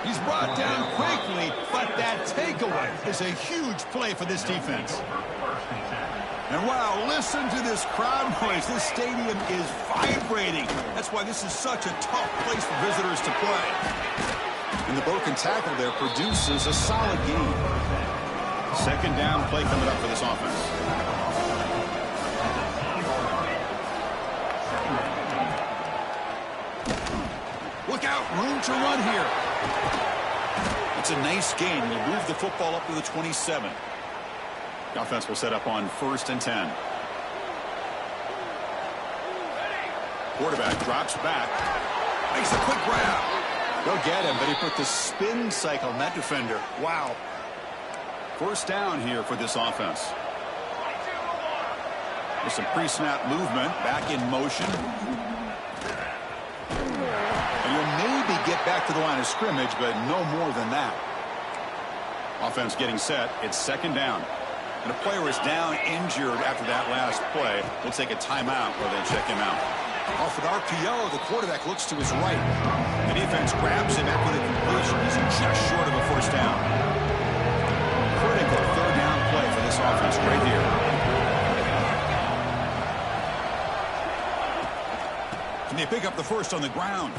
He's brought down quickly, but that takeaway is a huge play for this defense. And wow, listen to this crowd noise. This stadium is vibrating. That's why this is such a tough place for visitors to play. And the broken tackle there produces a solid gain. 2nd down play coming up for this offense. Look out, room to run here. It's a nice gain. You move the football up to the 27. The offense will set up on 1st and 10. Quarterback drops back. Makes a quick grab. They'll get him, but he put the spin cycle on that defender. Wow. 1st down here for this offense. There's some pre-snap movement. Back in motion. And you'll maybe get back to the line of scrimmage, but no more than that. Offense getting set. It's 2nd down. And a player is down injured after that last play. We'll take a timeout where they check him out. Off an RPO, the quarterback looks to his right. The defense grabs him after the completion. He's just short of a 1st down. Critical 3rd down play for this offense right here. Can they pick up the 1st on the ground?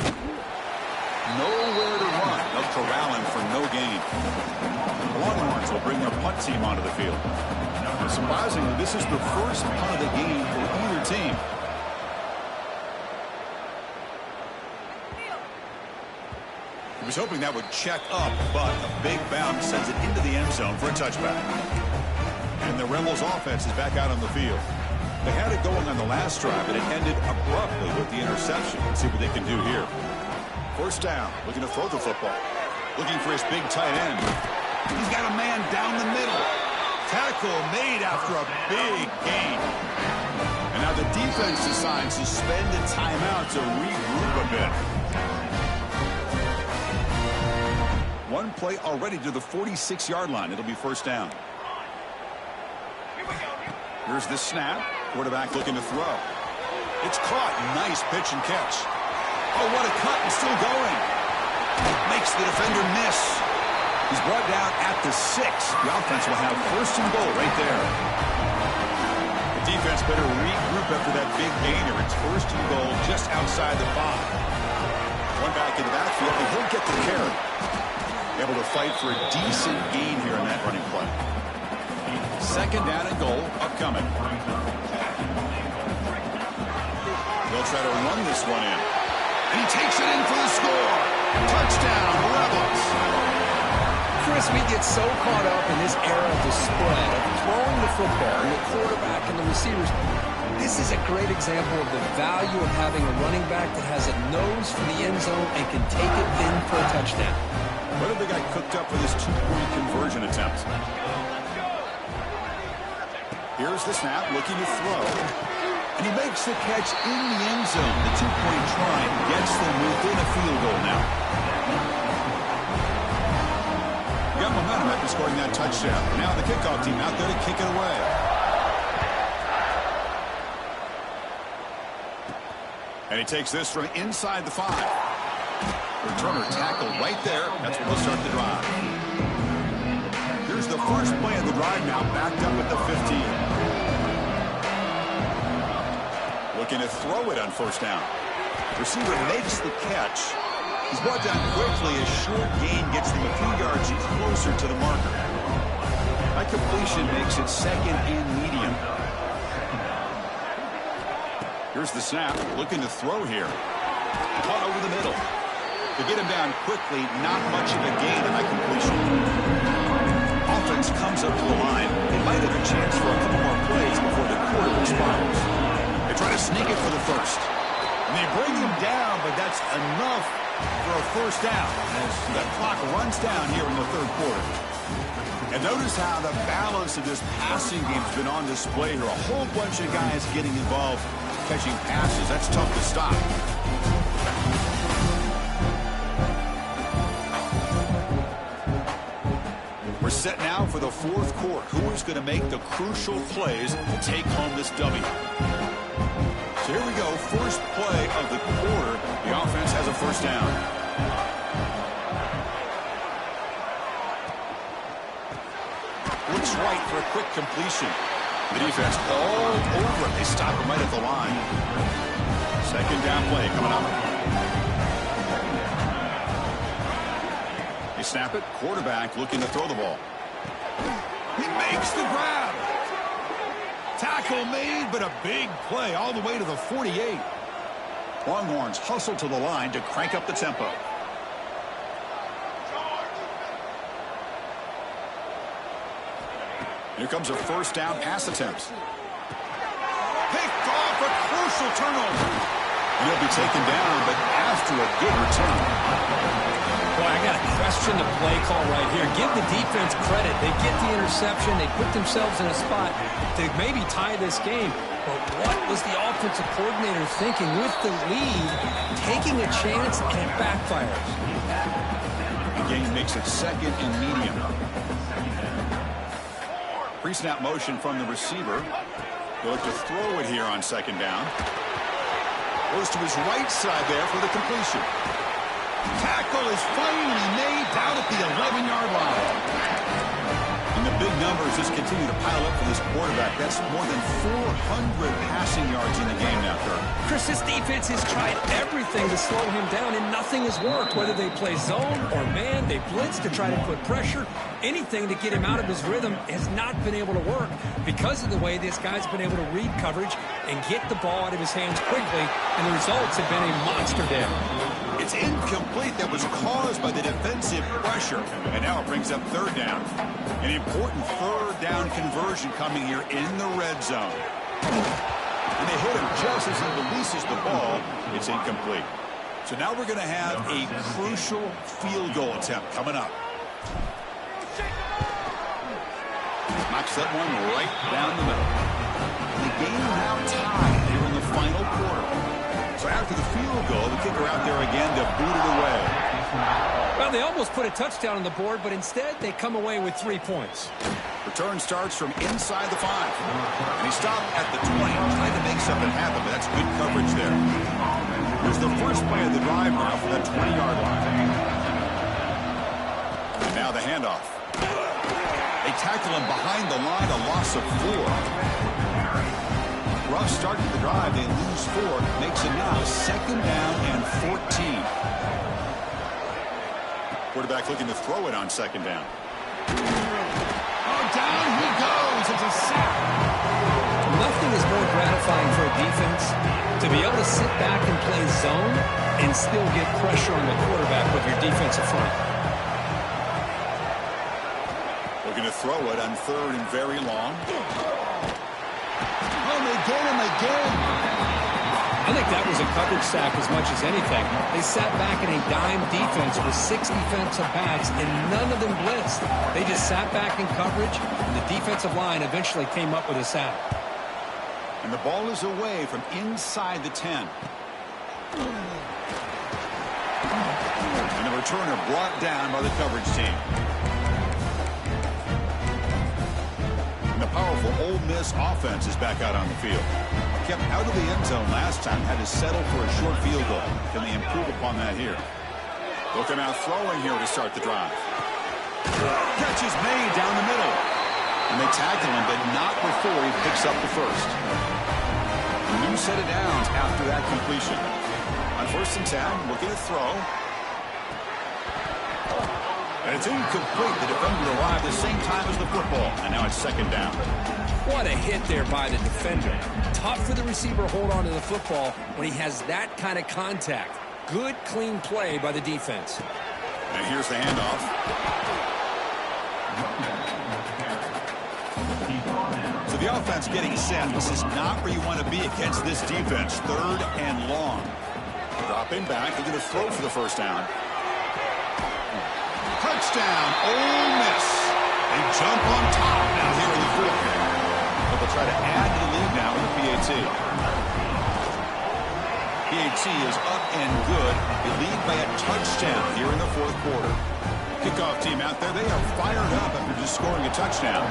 Nowhere to run. They'll corral him for no gain. Longhorns will bring their punt team onto the field. Surprisingly, this is the 1st punt of the game for either team. He was hoping that would check up, but a big bounce sends it into the end zone for a touchback. And the Rebels offense is back out on the field. They had it going on the last drive, and it ended abruptly with the interception. Let's see what they can do here. 1st down, looking to throw the football. Looking for his big tight end. He's got a man down the middle. Tackle made after a big gain. And now the defense decides to spend a timeout to regroup a bit. One play already to the 46-yard line. It'll be 1st down. Here's the snap. Quarterback looking to throw. It's caught. Nice pitch and catch. Oh, what a cut, and still going. Makes the defender miss. He's brought down at the 6. The offense will have 1st and goal right there. The defense better regroup after that big gainer. It's 1st and goal just outside the 5. One back in the backfield, and he'll get the carry. Able to fight for a decent gain here in that running play. 2nd down and goal upcoming. They'll try to run this one in. And he takes it in for the score. Touchdown, Rebels. Chris, we get so caught up in this era of the spread, of throwing the football, and the quarterback and the receivers. This is a great example of the value of having a running back that has a nose for the end zone and can take it in for a touchdown. Whether they got cooked up for this 2-point conversion attempt. Here's the snap, looking to throw. And he makes the catch in the end zone. The 2-point try gets them within a field goal now. Got momentum after scoring that touchdown. Now the kickoff team out there to kick it away. And he takes this from inside the 5. Returner tackled right there. That's when they'll start the drive. Here's the first play of the drive now, backed up at the 15. Looking to throw it on 1st down. Receiver makes the catch. He's brought down quickly. A short gain gets them a few yards closer to the marker. That completion makes it 2nd and medium. Here's the snap. Looking to throw here. Caught over the middle. To get him down quickly, not much of a gain on that completion. Offense comes up to the line. They might have a chance for a couple more plays before the quarter expires. They try to sneak it for the 1st. And they bring him down, but that's enough for a 1st down as the clock runs down here in the 3rd quarter. And notice how the balance of this passing game has been on display here. A whole bunch of guys getting involved catching passes. That's tough to stop. We're set now for the 4th quarter. Who is going to make the crucial plays to take home this W? So here we go. First play of the quarter. The offense has a 1st down. Looks right for a quick completion. The defense all over it. They stop him right at the line. 2nd down play coming up. They snap it. Quarterback looking to throw the ball. He makes the grab. Tackle made, but a big play all the way to the 48. Longhorns hustle to the line to crank up the tempo. Here comes a first down pass attempt. Picked off, a crucial turnover. And he'll be taken down, but after a good return. Boy, I got to question the play call right here. Give the defense credit. They get the interception. They put themselves in a spot to maybe tie this game. But what was the offensive coordinator thinking with the lead, taking a chance, and it backfires? The game makes it second and medium. Pre-snap motion from the receiver. He'll look to throw it here on second down. Goes to his right side there for the completion. Tackle is finally made down at the 11-yard line. And the big numbers just continue to pile up for this quarterback. That's more than 400 passing yards in the game now, Kirk. Chris, this defense has tried everything to slow him down, and nothing has worked. Whether they play zone or man, they blitz to try to put pressure. Anything to get him out of his rhythm has not been able to work because of the way this guy's been able to read coverage and get the ball out of his hands quickly, and the results have been a monster day. It's incomplete. That was caused by the defensive pressure. And now it brings up third down. An important third down conversion coming here in the red zone. And they hit him just as he releases the ball. It's incomplete. So now we're going to have a crucial field goal attempt coming up. Knocks that one right down the middle. The game now tied here in the final quarter. So after the field goal, the kicker out there again to boot it away. Well, they almost put a touchdown on the board, but instead they come away with 3 points. Return starts from inside the 5. And he stopped at the 20. Trying to make something happen, but that's good coverage there. Here's the first play of the drive now for that 20-yard line. And now the handoff. They tackle him behind the line, a loss of 4. Rough start to the drive. They lose 4. Makes it now second down and 14. Quarterback looking to throw it on second down. Oh, down he goes. It's a sack. Nothing is more gratifying for a defense to be able to sit back and play zone and still get pressure on the quarterback with your defensive front. Looking to throw it on third and very long. Oh, they get him again. I think that was a coverage sack as much as anything. They sat back in a dime defense with 6 defensive backs, and none of them blitzed. They just sat back in coverage, and the defensive line eventually came up with a sack. And the ball is away from inside the 10. And the returner brought down by the coverage team. And the powerful Ole Miss offense is back out on the field. Kept out of the end zone last time, had to settle for a short field goal. Can they improve upon that here? They'll come out throwing here to start the drive. Catch is made down the middle. And they tackle him, but not before he picks up the first. A new set of downs after that completion. On first and 10, looking to throw. And it's incomplete. The defender arrived the same time as the football. And now it's second down. What a hit there by the defender. Tough for the receiver to hold on to the football when he has that kind of contact. Good, clean play by the defense. And here's the handoff. So the offense getting set. This is not where you want to be against this defense. Third and long. Dropping back. They're going to throw for the first down. Touchdown, Ole Miss. They jump on top now here in the fourth. But they'll try to add to the lead now with the PAT. PAT is up and good. They lead by a touchdown here in the fourth quarter. Kickoff team out there, they are fired up after just scoring a touchdown.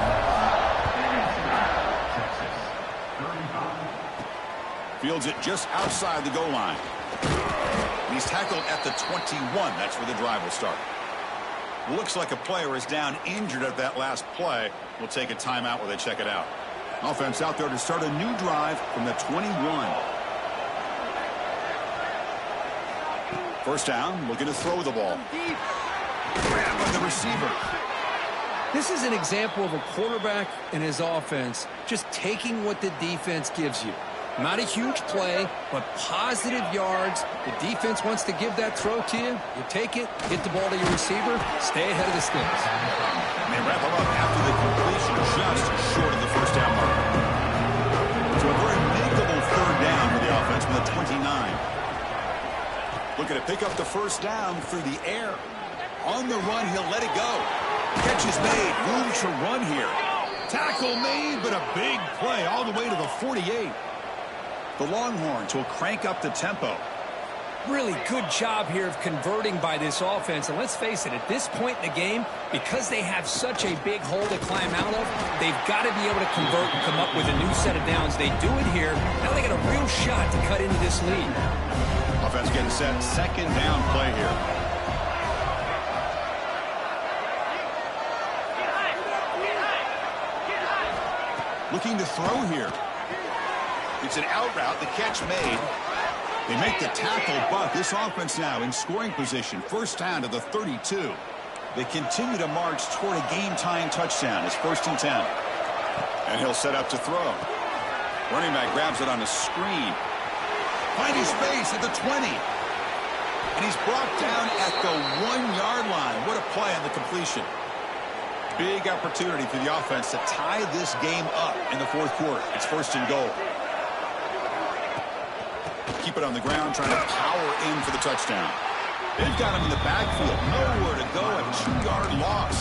Fields it just outside the goal line. He's tackled at the 21. That's where the drive will start. Looks like a player is down injured at that last play. We'll take a timeout while they check it out. Offense out there to start a new drive from the 21. First down, looking to throw the ball. Grabbed by the receiver. This is an example of a quarterback and his offense just taking what the defense gives you. Not a huge play, but positive yards. The defense wants to give that throw to you. You take it, hit the ball to your receiver, stay ahead of the sticks. They wrap him up after the completion, just short of the first down mark. So a very makeable third down for the offense from the 29. Looking to pick up the first down through the air. On the run, he'll let it go. Catch is made. Room to run here. Tackle made, but a big play all the way to the 48. The Longhorns will crank up the tempo. Really good job here of converting by this offense. And let's face it, at this point in the game, because they have such a big hole to climb out of, they've got to be able to convert and come up with a new set of downs. They do it here. Now they got a real shot to cut into this lead. Offense getting set. Second down play here. Looking to throw here. It's an out route. The catch made. They make the tackle, but this offense now in scoring position. First down to the 32. They continue to march toward a game-tying touchdown. It's 1st and 10. And he'll set up to throw. Running back grabs it on a screen. Finding space at the 20. And he's brought down at the 1-yard line. What a play on the completion. Big opportunity for the offense to tie this game up in the 4th quarter. It's 1st and goal. Keep it on the ground, trying to power in for the touchdown. They've got him in the backfield. Nowhere to go. A 2-yard loss.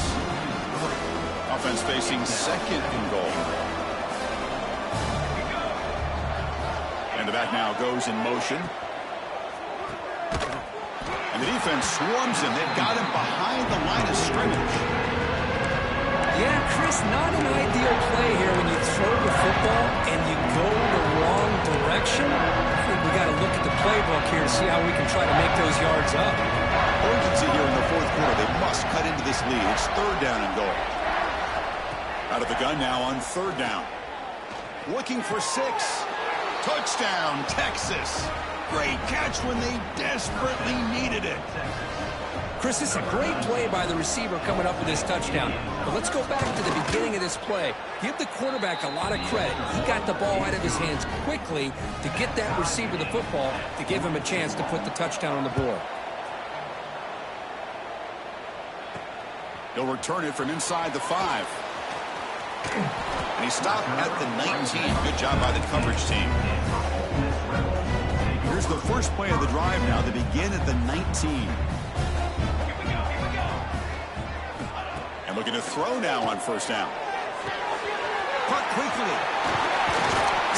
Offense facing 2nd and goal. And the back now goes in motion. And the defense swarms him. They've got him behind the line of scrimmage. Yeah, Chris, not an ideal play here when you throw the football and you go the wrong direction. I think we got to look at the playbook here to see how we can try to make those yards up. Urgency here in the 4th quarter. They must cut into this lead. It's 3rd down and goal. Out of the gun now on 3rd down. Looking for 6. Touchdown, Texas. Great catch when they desperately needed it. Chris, this is a great play by the receiver coming up with this touchdown. But let's go back to the beginning of this play. Give the quarterback a lot of credit. He got the ball out of his hands quickly to get that receiver the football to give him a chance to put the touchdown on the board. He'll return it from inside the 5. And he stopped at the 19. Good job by the coverage team. Here's the first play of the drive now. They begin at the 19. And looking to throw now on 1st down. Caught quickly.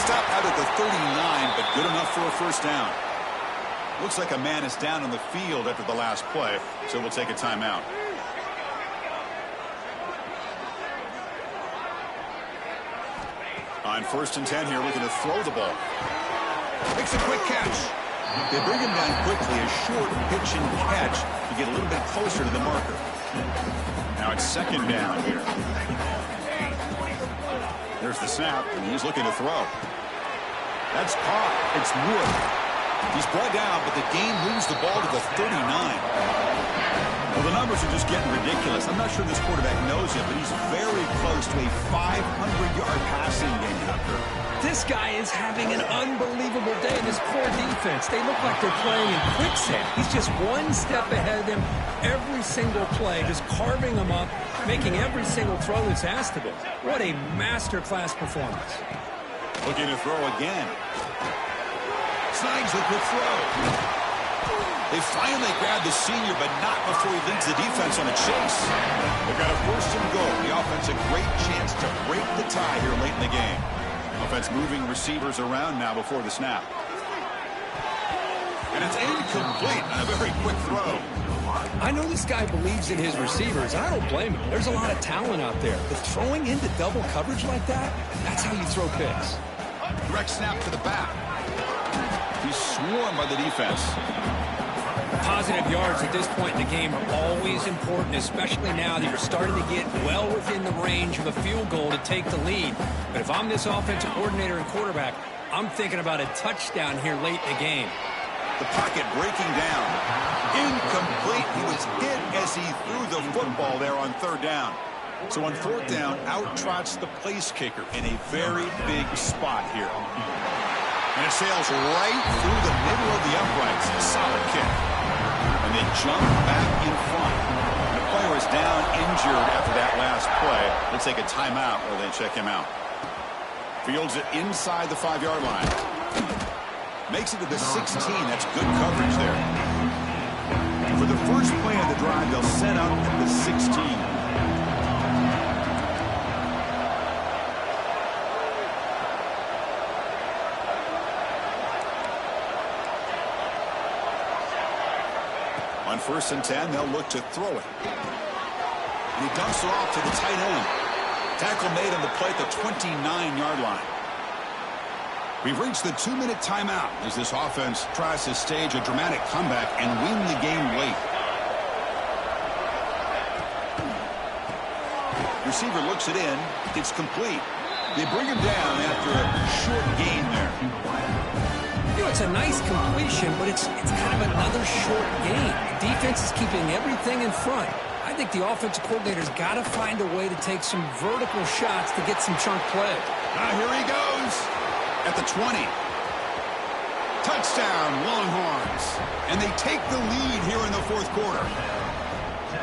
Stop out at the 39, but good enough for a 1st down. Looks like a man is down on the field after the last play, so we'll take a timeout. On 1st and 10 here, looking to throw the ball. Makes a quick catch. They bring him down quickly, a short pitch and catch to get a little bit closer to the marker. Now it's 2nd down here. There's the snap, and he's looking to throw. That's caught. It's Wood. He's brought down, but the game moves the ball to the 39. Well, the numbers are just getting ridiculous. I'm not sure this quarterback knows it, but he's very close to a 500-yard passing game after. This guy is having an unbelievable day in this poor defense. They look like they're playing in quicksand. He's just one step ahead of them every single play, just carving them up, making every single throw that's asked of him. What a masterclass performance. Looking to throw again. Snags a good throw. They finally grab the senior, but not before he leads the defense on a chase. They've got a 1st and goal. The offense a great chance to break the tie here late in the game. Offense moving receivers around now before the snap. And it's incomplete on a very quick throw. I know this guy believes in his receivers. I don't blame him. There's a lot of talent out there. But throwing into double coverage like that, that's how you throw picks. Direct snap to the back. He's swarmed by the defense. Positive yards at this point in the game are always important, especially now that you're starting to get well within the range of a field goal to take the lead. But if I'm this offensive coordinator and quarterback, I'm thinking about a touchdown here late in the game. The pocket breaking down. Incomplete. He was hit as he threw the football there on 3rd down. So on 4th down, out trots the place kicker in a very big spot here. And it sails right through the middle of the uprights. A solid kick. And they jump back in front. And the player is down injured after that last play. They'll take a timeout while they check him out. Fields it inside the 5-yard line. Makes it to the 16. That's good coverage there. For the first play of the drive, they'll set up at the 16. On 1st and 10, they'll look to throw it. And he dumps it off to the tight end. Tackle made on the play at the 29-yard line. We've reached the 2-minute timeout as this offense tries to stage a dramatic comeback and win the game late. Receiver looks it in. It's complete. They bring him down after a short gain there. You know, it's a nice completion, but it's kind of another short gain. The defense is keeping everything in front. I think the offensive coordinator's got to find a way to take some vertical shots to get some chunk play. Here he goes at the 20. Touchdown, Longhorns. And they take the lead here in the 4th quarter.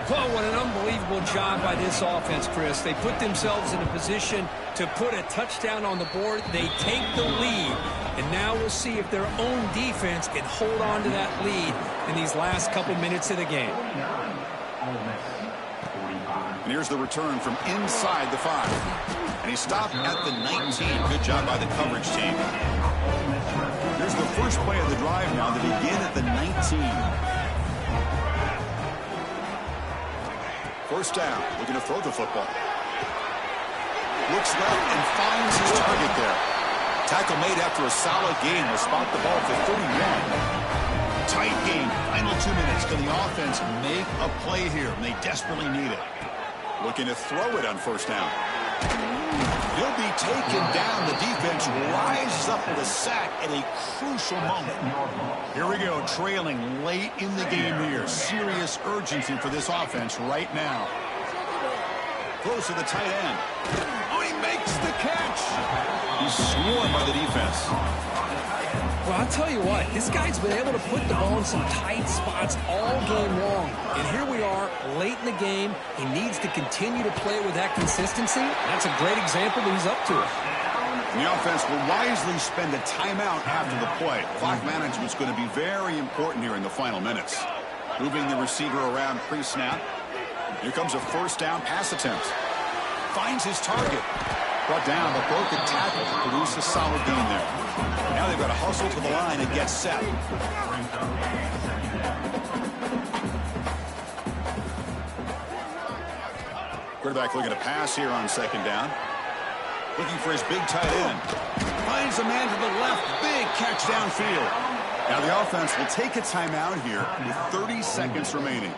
Well, what an unbelievable job by this offense, Chris. They put themselves in a position to put a touchdown on the board. They take the lead. And now we'll see if their own defense can hold on to that lead in these last couple minutes of the game. And here's the return from inside the 5. And he stopped at the 19. Good job by the coverage team. Here's the first play of the drive now. They begin at the 19. 1st down. Looking to throw the football. Looks left and finds his target there. Tackle made after a solid gain. Will spot the ball for 31. Tight game. Final 2 minutes. Can the offense make a play here? And they desperately need it. Looking to throw it on 1st down. He'll be taken down. The defense rises up with a sack at a crucial moment. Here we go. Trailing late in the game here. Serious urgency for this offense right now. Close to the tight end. Oh, he makes the catch. He's swarmed by the defense. Well, I'll tell you what, this guy's been able to put the ball in some tight spots all game long. And here we are, late in the game. He needs to continue to play with that consistency. That's a great example that he's up to it. The offense will wisely spend a timeout after the play. Clock management is going to be very important here in the final minutes. Moving the receiver around pre-snap. Here comes a 1st down pass attempt. Finds his target. Brought down, but broke a tackle to produce a solid gain there. Now they've got to hustle to the line and get set. Quarterback looking to pass here on 2nd down. Looking for his big tight end. Finds a man to the left. Big catch downfield. Now the offense will take a timeout here with 30 seconds remaining.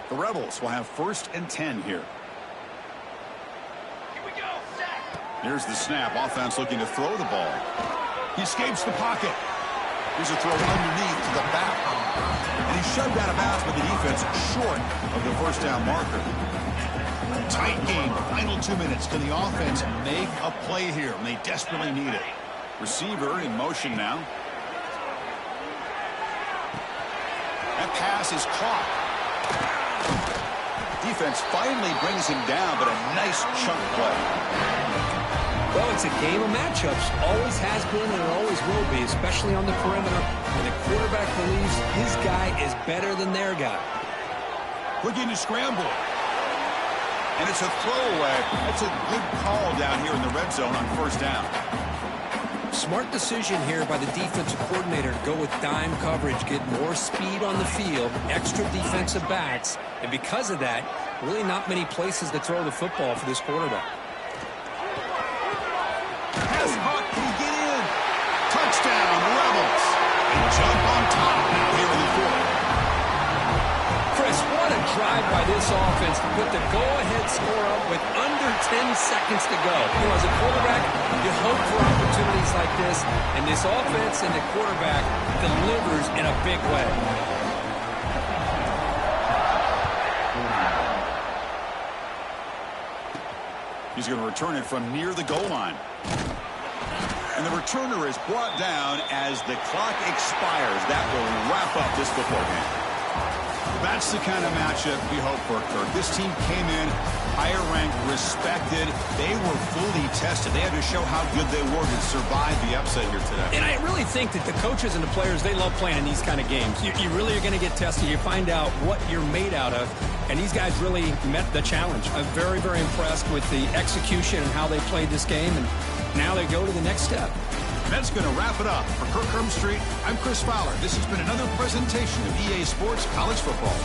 The Rebels will have 1st and 10 here. Here's the snap. Offense looking to throw the ball. He escapes the pocket. Here's a throw underneath to the back. And he's shoved out of bounds by the defense short of the 1st down marker. Tight game. Final 2 minutes. Can the offense make a play here? And they desperately need it. Receiver in motion now. That pass is caught. Defense finally brings him down, but a nice chunk play. Well, it's a game of matchups. Always has been and it always will be, especially on the perimeter. And the quarterback believes his guy is better than their guy. Looking to scramble. And it's a throwaway. That's a good call down here in the red zone on 1st down. Smart decision here by the defensive coordinator to go with dime coverage, get more speed on the field, extra defensive backs. And because of that, really not many places to throw the football for this quarterback. Pass caught. Can he get in? Touchdown, Rebels. And jump on top now here in the 4th. Chris, what a drive by this offense to put the go-ahead score up with under 10 seconds to go. You know, as a quarterback, you hope for opportunities like this, and this offense and the quarterback delivers in a big way. He's going to return it from near the goal line. And the returner is brought down as the clock expires. That will wrap up this football game. That's the kind of matchup you hope for, Kirk. This team came in higher ranked, respected. They were fully tested. They had to show how good they were to survive the upset here today. And I really think that the coaches and the players, they love playing in these kind of games. You really are going to get tested. You find out what you're made out of. And these guys really met the challenge. I'm very, very impressed with the execution and how they played this game. And now they go to the next step. That's going to wrap it up. For Kirk Herbstreit, I'm Chris Fowler. This has been another presentation of EA Sports College Football.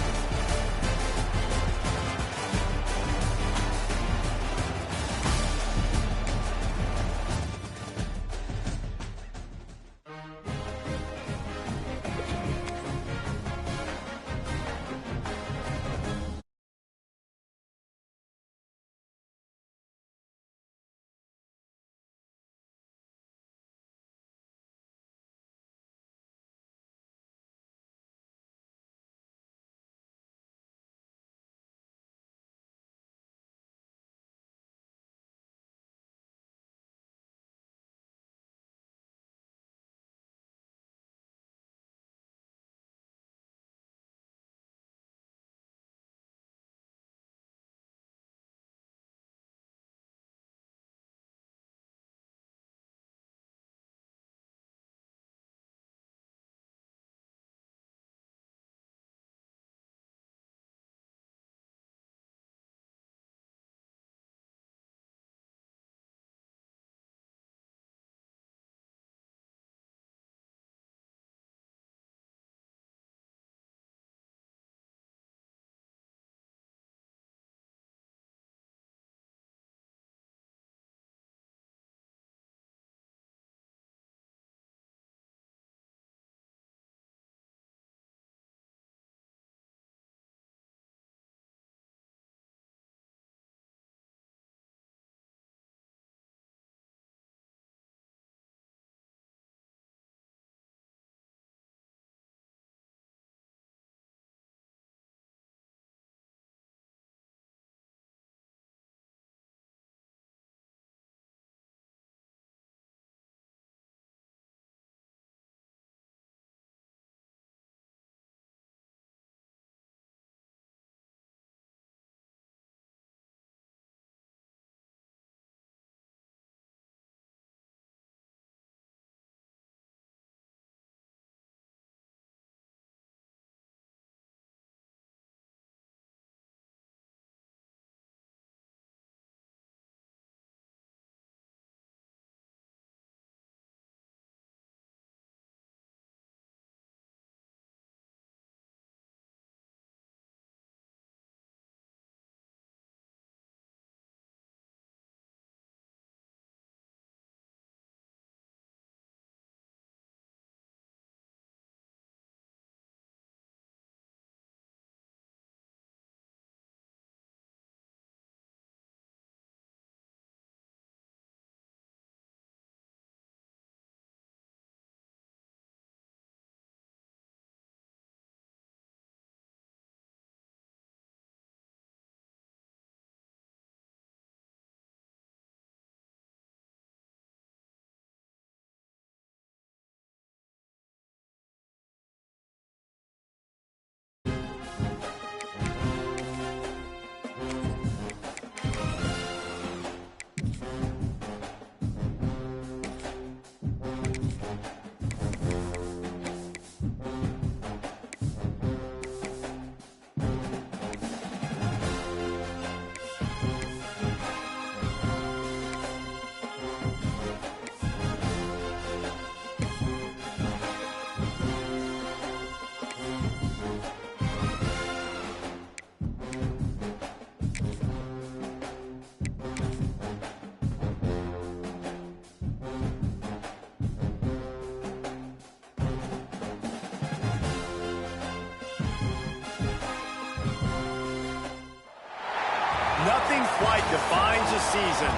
Nothing quite defines a season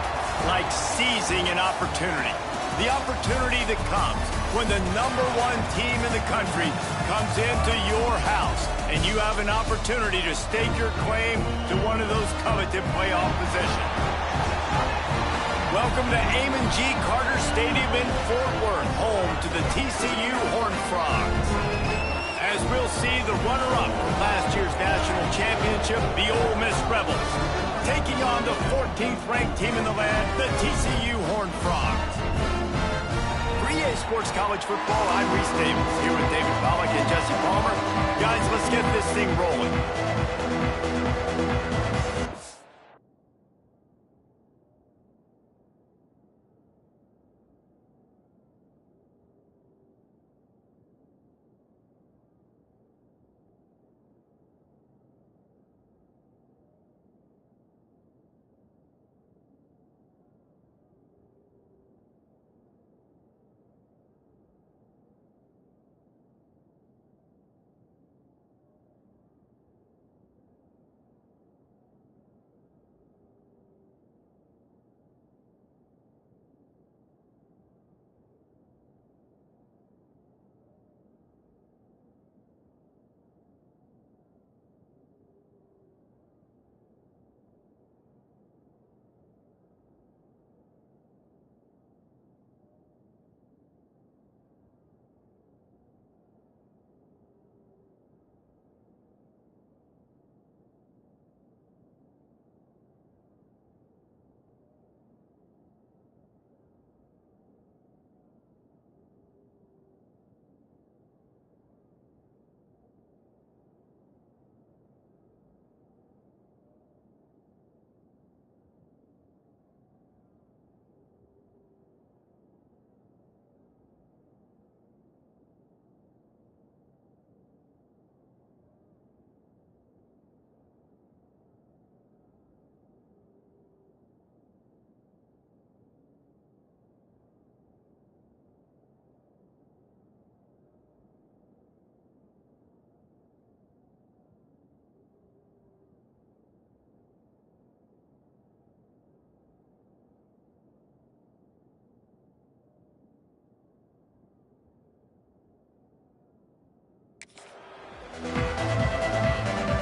like seizing an opportunity. The opportunity that comes when the #1 team in the country comes into your house and you have an opportunity to stake your claim to one of those coveted playoff positions. Welcome to Amon G. Carter Stadium in Fort Worth, home to the TCU Horned Frogs. As we'll see, the runner-up from last year's national championship, the Ole Miss Rebels, taking on the 14th-ranked team in the land, the TCU Horned Frogs. For EA Sports College Football, I'm Reese Davis, here with David Pollack and Jesse Palmer. Guys, let's get this thing rolling.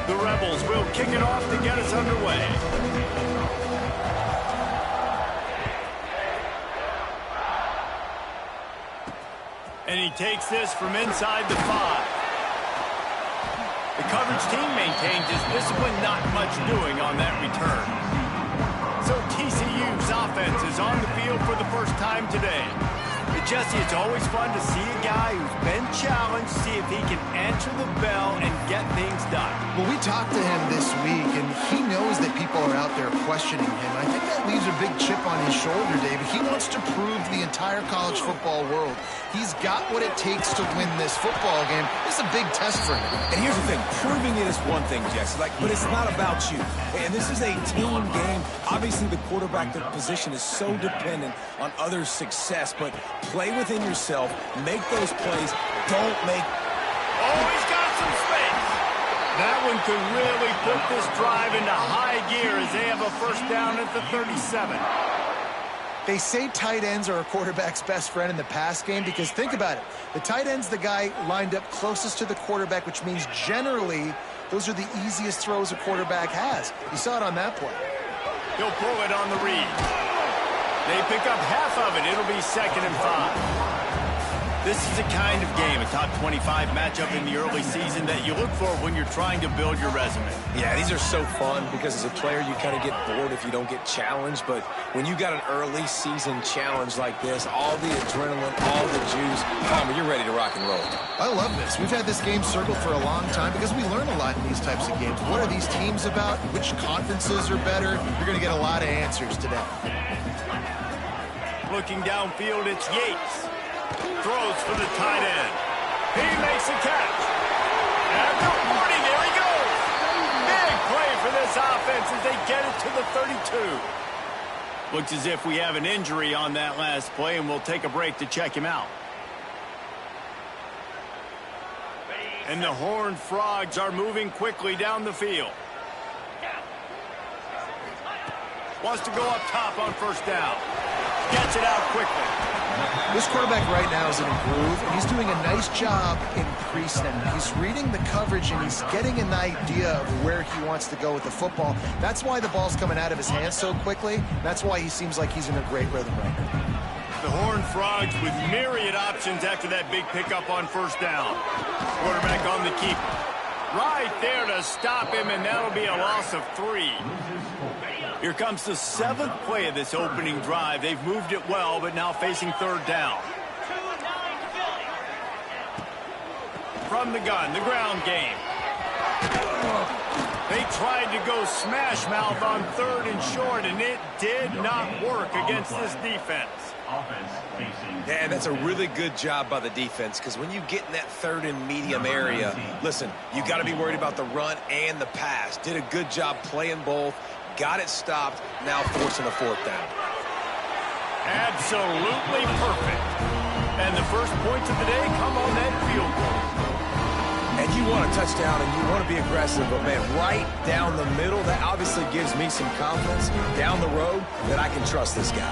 The Rebels will kick it off to get us underway. And he takes this from inside the 5. The coverage team maintains his discipline, not much doing on that return. So TCU's offense is on the field for the first time today. But Jesse, it's always fun to see a guy who's been challenged, see if he can answer the bell and get things done. Well, we talked to him this week, and he knows that people are out there questioning him. I think that leaves a big chip on his shoulder, David. He wants to prove to the entire college football world he's got what it takes to win this football game. This is a big test for him. And here's the thing, proving it is one thing, Jesse, but it's not about you. And this is a team game. Obviously, the quarterback position is so dependent on others' success, but play within yourself, make those plays, don't make... Oh, he's got some space. That one could really put this drive into high gear as they have a first down at the 37. They say tight ends are a quarterback's best friend in the pass game because think about it. The tight end's the guy lined up closest to the quarterback, which means generally those are the easiest throws a quarterback has. You saw it on that play. He'll pull it on the read. They pick up half of it. It'll be 2nd and 5. This is a kind of game, a top 25 matchup in the early season that you look for when you're trying to build your resume. Yeah, these are so fun because as a player, you kind of get bored if you don't get challenged. But when you got an early season challenge like this, all the adrenaline, all the juice, Palmer, you're ready to rock and roll. I love this. We've had this game circled for a long time because we learn a lot in these types of games. What are these teams about? Which conferences are better? You're going to get a lot of answers today. Looking downfield, it's Yates. Throws for the tight end. He makes a catch. After 40, there he goes. Big play for this offense as they get it to the 32. Looks as if we have an injury on that last play, and we'll take a break to check him out. And the Horned Frogs are moving quickly down the field. Wants to go up top on first down. Gets it out quickly. This quarterback right now is in a groove, and he's doing a nice job in pre-snap. He's reading the coverage, and he's getting an idea of where he wants to go with the football. That's why the ball's coming out of his hands so quickly. That's why he seems like he's in a great rhythm right now. The Horned Frogs with myriad options after that big pickup on first down. Quarterback on the keeper. Right there to stop him, and that'll be a loss of 3. Here comes the 7th play of this opening drive. They've moved it well, but now facing third down. From the gun, the ground game. They tried to go smash mouth on 3rd and short, and it did not work against this defense. Yeah, that's a really good job by the defense, because when you get in that 3rd and medium area, listen, you got to be worried about the run and the pass. Did a good job playing both, got it stopped, now forcing a 4th down. Absolutely perfect. And the first points of the day come on that field goal. And you want a touchdown and you want to be aggressive, but man, right down the middle, that obviously gives me some confidence down the road that I can trust this guy.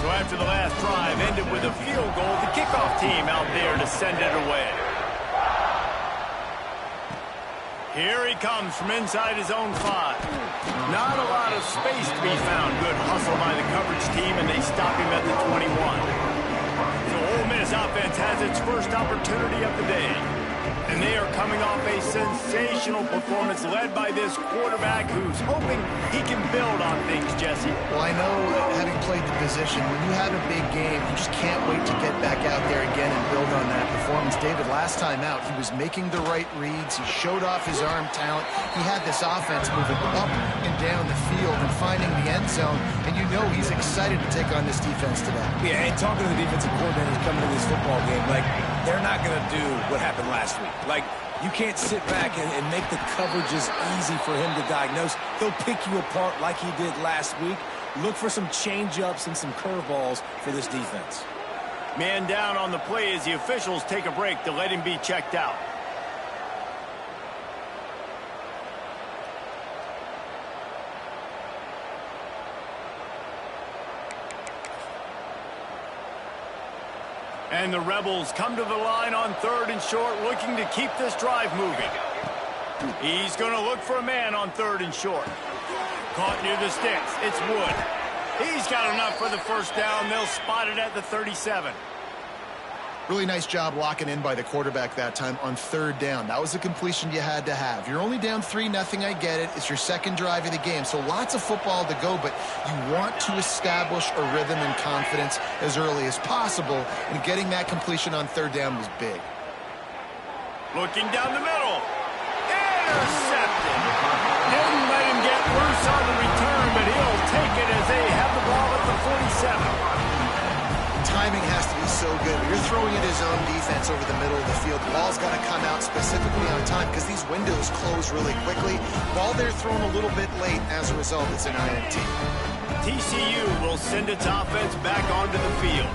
So after the last drive ended with a field goal, the kickoff team out there to send it away. Here he comes from inside his own 5. Not a lot of space to be found. Good hustle by the coverage team, and they stop him at the 21. So Ole Miss offense has its first opportunity of the day. And they are coming off a sensational performance led by this quarterback who's hoping he can build on things, Jesse. Well, I know, having played the position, when you have a big game, you just can't wait to get back out there again and build on that performance. David, last time out, he was making the right reads. He showed off his arm talent. He had this offense moving up and down the field and finding the end zone. And you know he's excited to take on this defense today. Yeah, and talking to the defensive coordinators coming to this football game, like, they're not going to do what happened last week. Like, you can't sit back and make the coverages easy for him to diagnose. He'll pick you apart like he did last week. Look for some change-ups and some curveballs for this defense. Man down on the play as the officials take a break to let him be checked out. And the Rebels come to the line on 3rd and short, looking to keep this drive moving. He's going to look for a man on 3rd and short. Caught near the sticks. It's Wood. He's got enough for the first down. They'll spot it at the 37. Really nice job locking in by the quarterback that time on 3rd down. That was a completion you had to have. You're only down 3-0, I get it. It's your second drive of the game, so lots of football to go, but you want to establish a rhythm and confidence as early as possible, and getting that completion on 3rd down was big. Looking down the middle. Intercepted. Didn't let him get loose on the return, but he'll take it as they have the ball at the 47. Timing has to be so good. When you're throwing at his own defense over the middle of the field, the ball's got to come out specifically on time because these windows close really quickly. Ball there thrown a little bit late. As a result, it's an INT. TCU will send its offense back onto the field.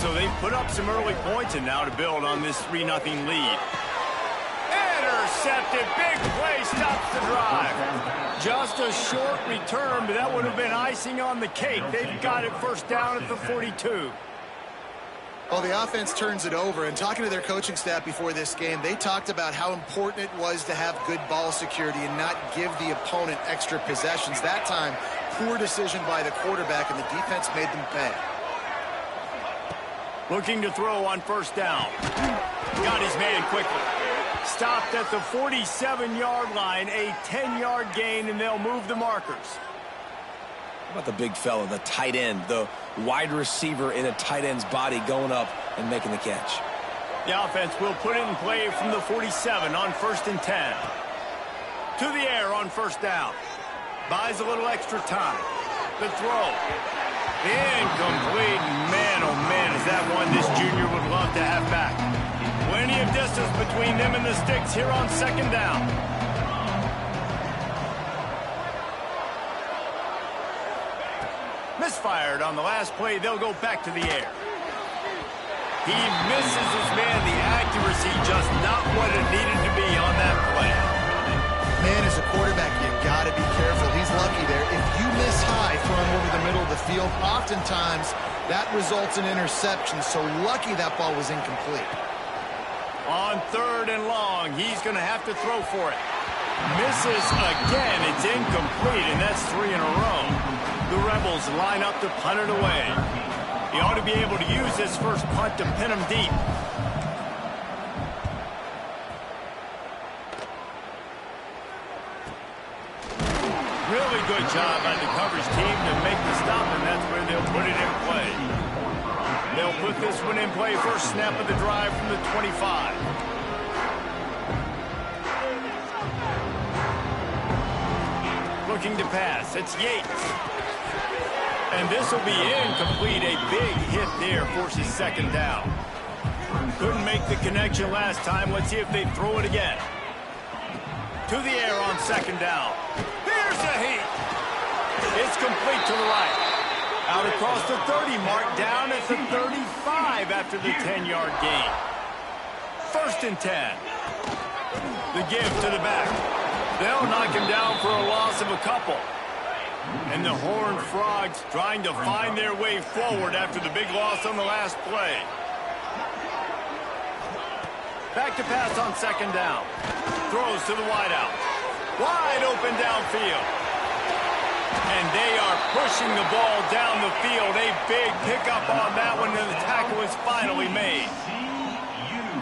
So they put up some early points, and now to build on this 3-0 lead. Intercepted. Big play stops the drive. Just a short return, but that would have been icing on the cake. They've got it first down at the 42. Well, the offense turns it over, and talking to their coaching staff before this game, they talked about how important it was to have good ball security and not give the opponent extra possessions. That time, poor decision by the quarterback, and the defense made them pay. Looking to throw on first down. Got his man quickly. Stopped at the 47-yard line, a 10-yard gain, and they'll move the markers. How about the big fella, the tight end, the wide receiver in a tight end's body going up and making the catch? The offense will put it in play from the 47 on 1st and 10. To the air on first down. Buys a little extra time. The throw. Incomplete. Man, oh man, is that one this junior would love to have back. Plenty of distance between them and the sticks here on 2nd down. Misfired on the last play. They'll go back to the air. He misses his man. The accuracy just not what it needed to be on that play. Man, as a quarterback, you got to be careful. He's lucky there. If you miss middle of the field. Oftentimes, that results in interceptions, so lucky that ball was incomplete. On 3rd and long, he's going to have to throw for it. Misses again. It's incomplete, and that's 3 in a row. The Rebels line up to punt it away. He ought to be able to use this first punt to pin him deep. Really good job by the coverage team to make the stop, and that's where they'll put it in play. They'll put this one in play. First snap of the drive from the 25. Looking to pass. It's Yates. And this will be incomplete. A big hit there forces 2nd down. Couldn't make the connection last time. Let's see if they throw it again. To the air on 2nd down. Here's a heat. It's complete to the right. Out across the 30 mark, down at the 35 after the 10-yard gain. 1st and 10. The give to the back. They'll knock him down for a loss of a couple. And the Horned Frogs trying to find their way forward after the big loss on the last play. Back to pass on 2nd down. Throws to the wideout. Wide open downfield. And they are pushing the ball down the field. A big pickup on that one, and the tackle is finally made.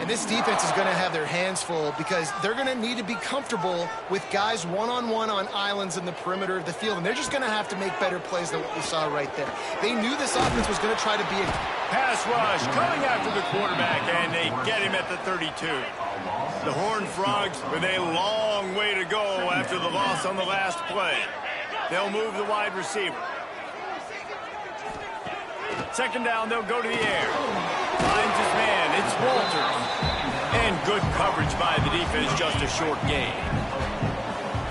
And this defense is going to have their hands full because they're going to need to be comfortable with guys one-on-one on islands in the perimeter of the field. And they're just going to have to make better plays than what we saw right there. They knew this offense was going to try to be a pass rush coming after the quarterback, and they get him at the 32. The Horned Frogs with a long way to go after the loss on the last play. They'll move the wide receiver. 2nd down, they'll go to the air. Finds his man. It's Walters. And good coverage by the defense, just a short gain.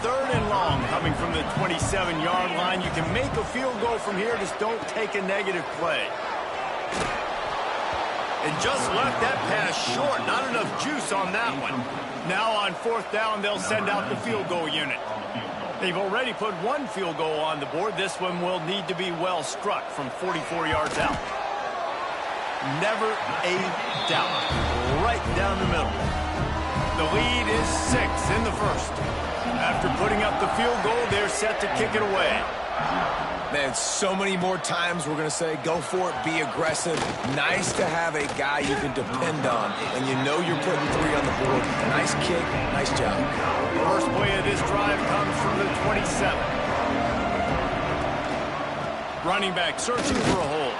3rd and long coming from the 27-yard line. You can make a field goal from here, just don't take a negative play. And just left that pass short. Not enough juice on that one. Now on 4th down, they'll send out the field goal unit. They've already put 1 field goal on the board. This one will need to be well struck from 44 yards out. Never a doubt. Right down the middle. The lead is 6 in the first. After putting up the field goal, they're set to kick it away. Man, so many more times we're going to say, go for it, be aggressive. Nice to have a guy you can depend on, and you know you're putting 3 on the board. Nice kick, nice job. First play of this drive comes from the 27. Running back searching for a hole.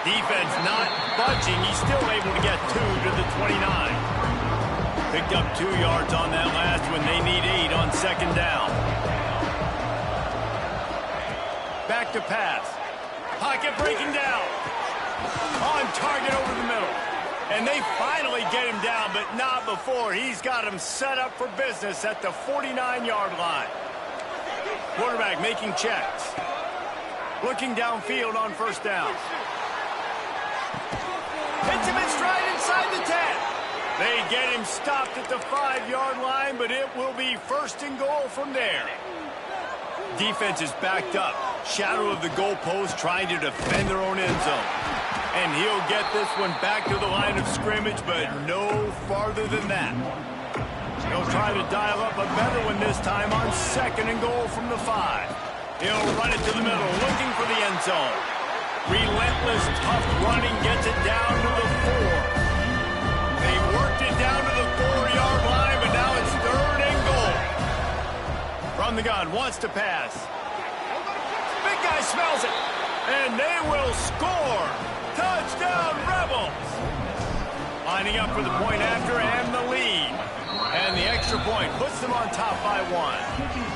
Defense not budging. He's still able to get 2 to the 29. Picked up 2 yards on that last one. They need 8 on 2nd down. Back to pass. Pocket breaking down. On target over the middle. And they finally get him down, but not before. He's got him set up for business at the 49-yard line. Quarterback making checks. Looking downfield on 1st down. Hits him in stride inside the 10. They get him stopped at the 5-yard line, but it will be 1st and goal from there. Defense is backed up. Shadow of the goalpost trying to defend their own end zone. And he'll get this one back to the line of scrimmage, but no farther than that. He'll try to dial up a better one this time on 2nd and goal from the 5. He'll run it to the middle, looking for the end zone. Relentless, tough running gets it down to the 4. They worked it down to the 4-yard line, but now it's 3rd and goal. From the gun, wants to pass. Big guy smells it, and they will score. Touchdown, Rebels! Lining up for the point after and the lead. And the extra point puts them on top by 1.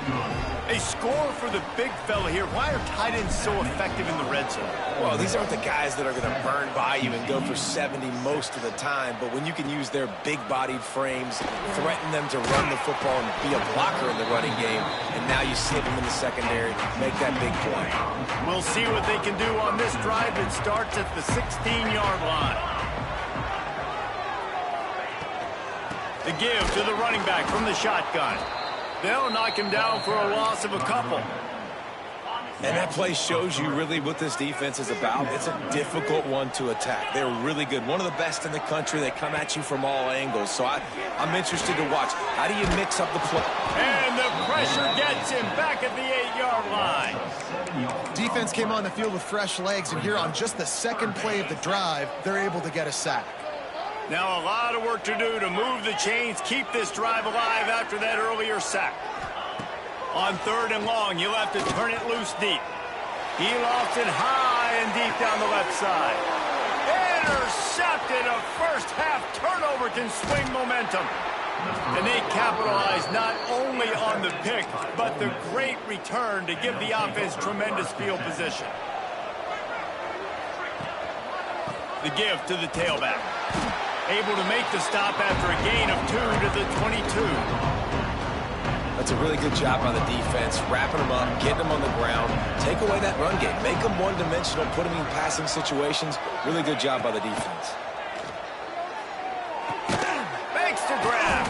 A score for the big fella here. Why are tight ends so effective in the red zone? Well, these aren't the guys that are going to burn by you and go for 70 most of the time, but when you can use their big-bodied frames, threaten them to run the football and be a blocker in the running game, and now you slip them in the secondary, make that big play. We'll see what they can do on this drive that starts at the 16-yard line. The give to the running back from the shotgun. They'll knock him down for a loss of a couple. And that play shows you really what this defense is about. It's a difficult one to attack. They're really good. One of the best in the country. They come at you from all angles. So I'm interested to watch. How do you mix up the play? And the pressure gets him back at the 8-yard line. Defense came on the field with fresh legs, and here on just the second play of the drive, they're able to get a sack. Now a lot of work to do to move the chains, keep this drive alive after that earlier sack. On 3rd and long, you'll have to turn it loose deep. He lofts it high and deep down the left side. Intercepted. A first-half turnover can swing momentum. And they capitalize not only on the pick, but the great return to give the offense tremendous field position. The give to the tailback. Able to make the stop after a gain of 2 to the 22. That's a really good job by the defense, wrapping them up, getting them on the ground, take away that run game, make them one-dimensional, put them in passing situations. Really good job by the defense. Makes the grab.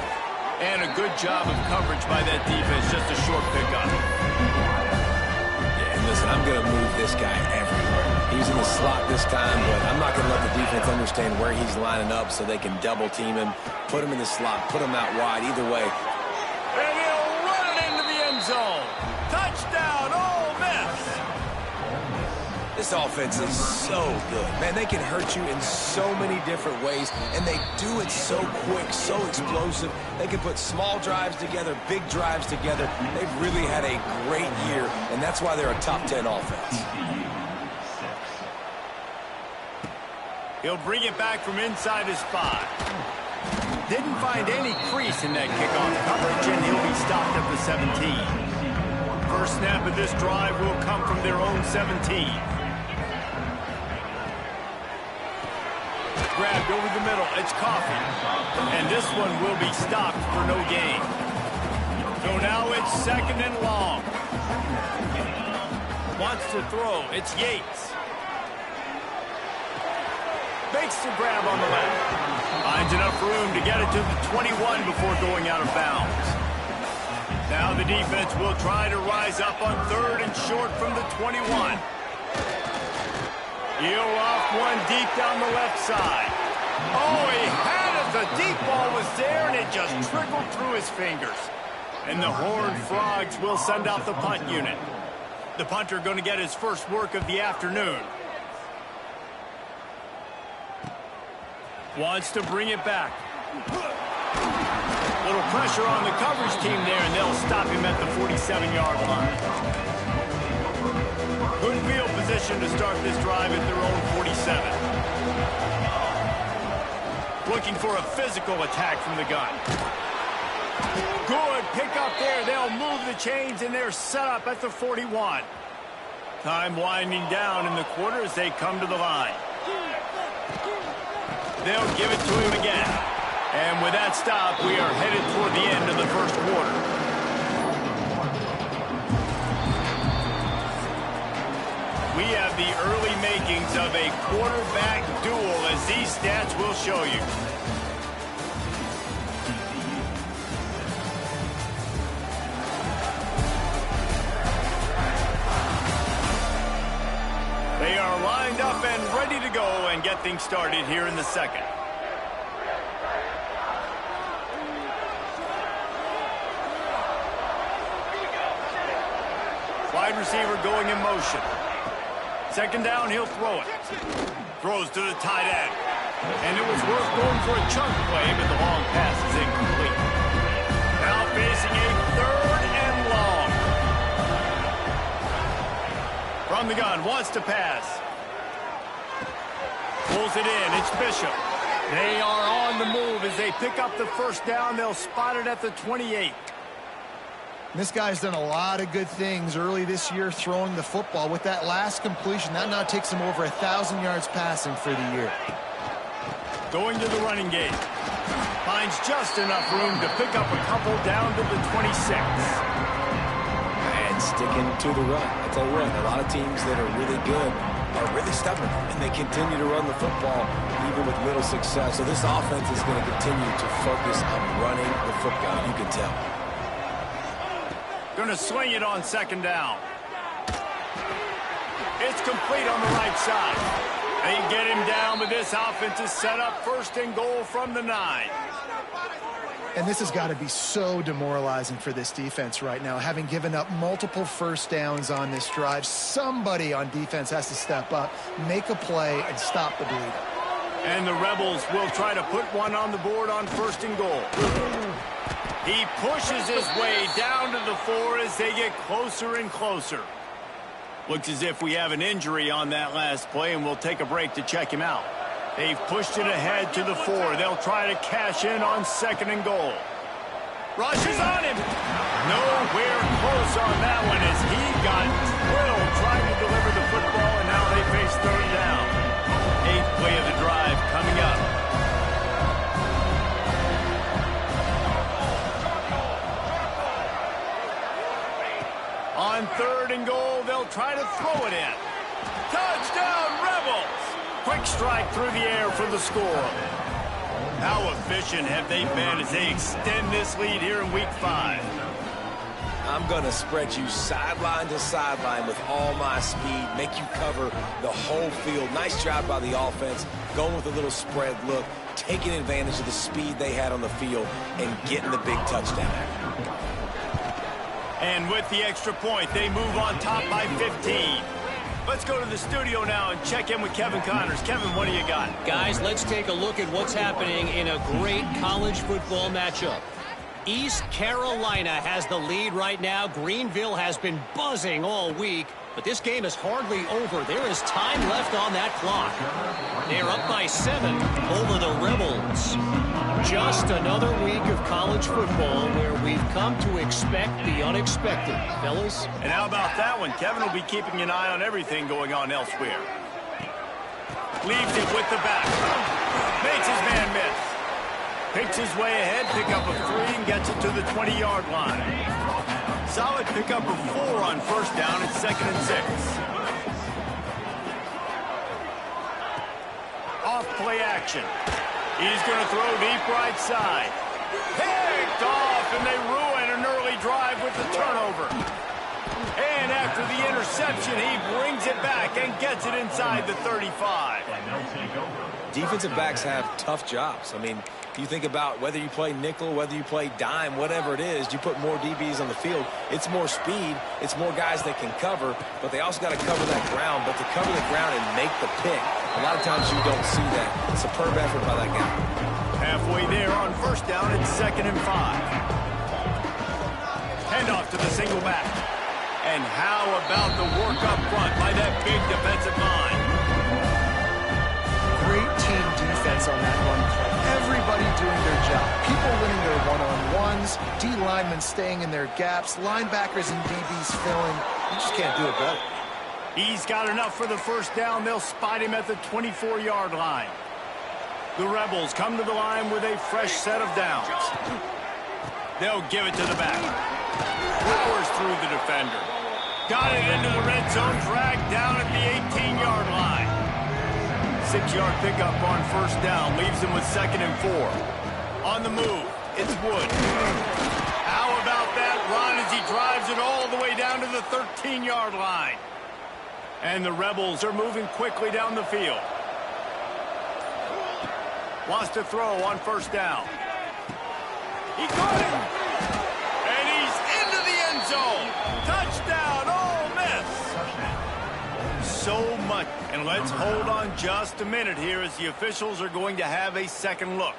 And a good job of coverage by that defense, just a short pickup. Yeah, and listen, I'm going to move this guy everywhere. He's in the slot this time, but I'm not going to let the defense understand where he's lining up so they can double team him, put him in the slot, put him out wide, either way. And he'll run it into the end zone. Touchdown, Ole Miss. This offense is so good. Man, they can hurt you in so many different ways, and they do it so quick, so explosive. They can put small drives together, big drives together. They've really had a great year, and that's why they're a top 10 offense. He'll bring it back from inside his spot. Didn't find any crease in that kickoff coverage, and he'll be stopped at the 17. First snap of this drive will come from their own 17. Grabbed over the middle. It's Coffee. And this one will be stopped for no gain. So now it's 2nd and long. Wants to throw. It's Yates. Makes the grab on the left. Finds enough room to get it to the 21 before going out of bounds. Now the defense will try to rise up on 3rd and short from the 21. He'll loft one deep down the left side. Oh, he had it. The deep ball was there, and it just trickled through his fingers. And the Horned Frogs will send out the punt unit. The punter going to get his first work of the afternoon. Wants to bring it back. Little pressure on the coverage team there, and they'll stop him at the 47-yard line. Good field position to start this drive at their own 47. Looking for a physical attack from the gun. Good pick up there. They'll move the chains, and they're set up at the 41. Time winding down in the quarter as they come to the line. They'll give it to him again. And with that stop, we are headed toward the end of the first quarter. We have the early makings of a quarterback duel, as these stats will show you. They are lined up and ready to go and get things started here in the second. Wide receiver going in motion. 2nd down, he'll throw it. Throws to the tight end. And it was worth going for a chunk play, but the long pass is incomplete. Now facing a 3rd and long. From the gun, wants to pass. Pulls it in, it's Bishop. They are on the move as they pick up the first down. They'll spot it at the 28. This guy's done a lot of good things early this year throwing the football. With that last completion, that now takes him over 1,000 yards passing for the year. Going to the running game. Finds just enough room to pick up a couple down to the 26. And sticking to the run. I tell you what, a lot of teams that are really good are really stubborn, and they continue to run the football even with little success. So this offense is going to continue to focus on running the football. You can tell. Going to swing it on 2nd down. It's complete on the right side. They get him down, but this offense is set up 1st and goal from the 9. And this has got to be so demoralizing for this defense right now. Having given up multiple first downs on this drive, somebody on defense has to step up, make a play, and stop the bleeding. And the Rebels will try to put one on the board on 1st and goal. He pushes his way down to the 4 as they get closer and closer. Looks as if we have an injury on that last play, and we'll take a break to check him out. They've pushed it ahead to the 4. They'll try to cash in on 2nd and goal. Rush is on him. Nowhere close on that one as he got drilled trying to deliver the football, and now they face 3rd down. 8th play of the drive coming up. On 3rd and goal, they'll try to throw it in. Touchdown, Rebels! Quick strike through the air for the score. How efficient have they been as they extend this lead here in Week 5? I'm going to spread you sideline to sideline with all my speed, make you cover the whole field. Nice job by the offense, going with a little spread look, taking advantage of the speed they had on the field, and getting the big touchdown. And with the extra point, they move on top by 15. Let's go to the studio now and check in with Kevin Connors. Kevin, what do you got? Guys, let's take a look at what's happening in a great college football matchup. East Carolina has the lead right now. Greenville has been buzzing all week, but this game is hardly over. There is time left on that clock. They're up by 7 over the Rebels. Just another week of college football where we've come to expect the unexpected, fellas. And how about that one? Kevin will be keeping an eye on everything going on elsewhere. Leaves it with the back. Makes his man miss. Picks his way ahead, pick up a 3, and gets it to the 20-yard line. Solid pick up of 4 on 1st down at 2nd and 6. Off play action. He's going to throw deep right side. Picked off, and they ruin an early drive with the turnover. And after the interception, he brings it back and gets it inside the 35. Defensive backs have tough jobs. I mean, you think about whether you play nickel, whether you play dime, whatever it is, you put more DBs on the field. It's more speed. It's more guys that can cover, but they also got to cover that ground. But to cover the ground and make the pick, a lot of times you don't see that. Superb effort by that guy. Halfway there on 1st down, it's 2nd and 5. Handoff to the single back. And how about the work up front by that big defensive line? Great team defense on that run play. Everybody doing their job. People winning their one-on-ones, D linemen staying in their gaps, linebackers and DBs filling. You just can't do it better. He's got enough for the 1st down. They'll spot him at the 24-yard line. The Rebels come to the line with a fresh set of downs. They'll give it to the back. Powers through the defender. Got it into the red zone, dragged down at the 18-yard line. 6-yard pickup on 1st down, leaves him with 2nd and 4. On the move, it's Wood. How about that run as he drives it all the way down to the 13-yard line? And the Rebels are moving quickly down the field. Wants to throw on 1st down. He caught it! And he's into the end zone! Touchdown, Ole Miss! So much. And let's hold on just a minute here as the officials are going to have a second look.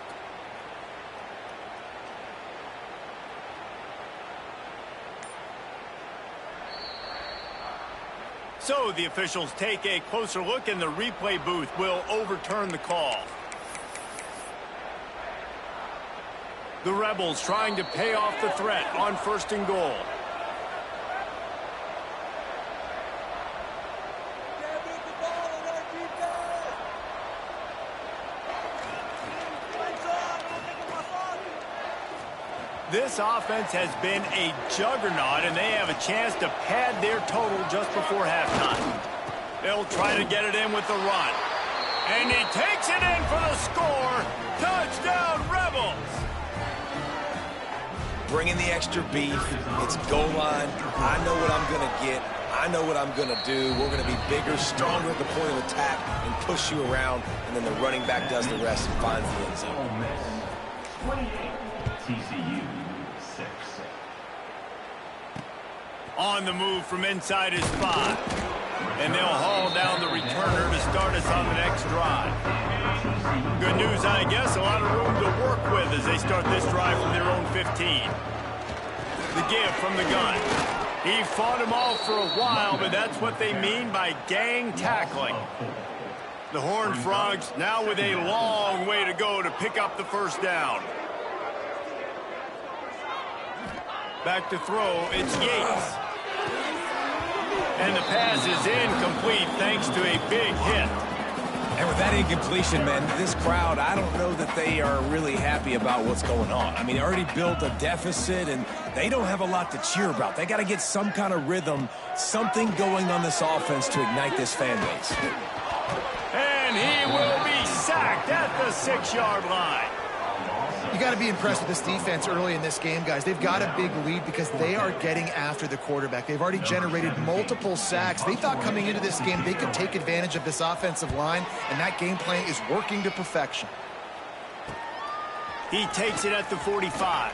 So the officials take a closer look, and the replay booth will overturn the call. The Rebels trying to pay off the threat on 1st and goal. This offense has been a juggernaut, and they have a chance to pad their total just before halftime. They'll try to get it in with the run. And he takes it in for the score. Touchdown, Rebels! Bringing the extra beef. It's goal line. I know what I'm going to get. I I know what I'm going to do. We're going to be bigger, stronger at the point of attack, and push you around, and then the running back does the rest and finds the end zone. Ole Miss 28, TCU 6. On the move from inside his 5. And they'll haul down the returner to start us on the next drive. Good news, I guess, a lot of room to work with as they start this drive from their own 15. The give from the gun. He fought him off for a while, but that's what they mean by gang tackling. The Horned Frogs now with a long way to go to pick up the first down. Back to throw, it's Yates. And the pass is incomplete thanks to a big hit. And with that incompletion, man, this crowd, I don't know that they are really happy about what's going on. I mean, they already built a deficit, and they don't have a lot to cheer about. They got to get some kind of rhythm, something going on this offense to ignite this fan base. And he will be sacked at the 6-yard line. You got to be impressed with this defense early in this game, guys. They've got a big lead because they are getting after the quarterback. They've already generated multiple sacks. They thought coming into this game they could take advantage of this offensive line, and that game plan is working to perfection. He takes it at the 45.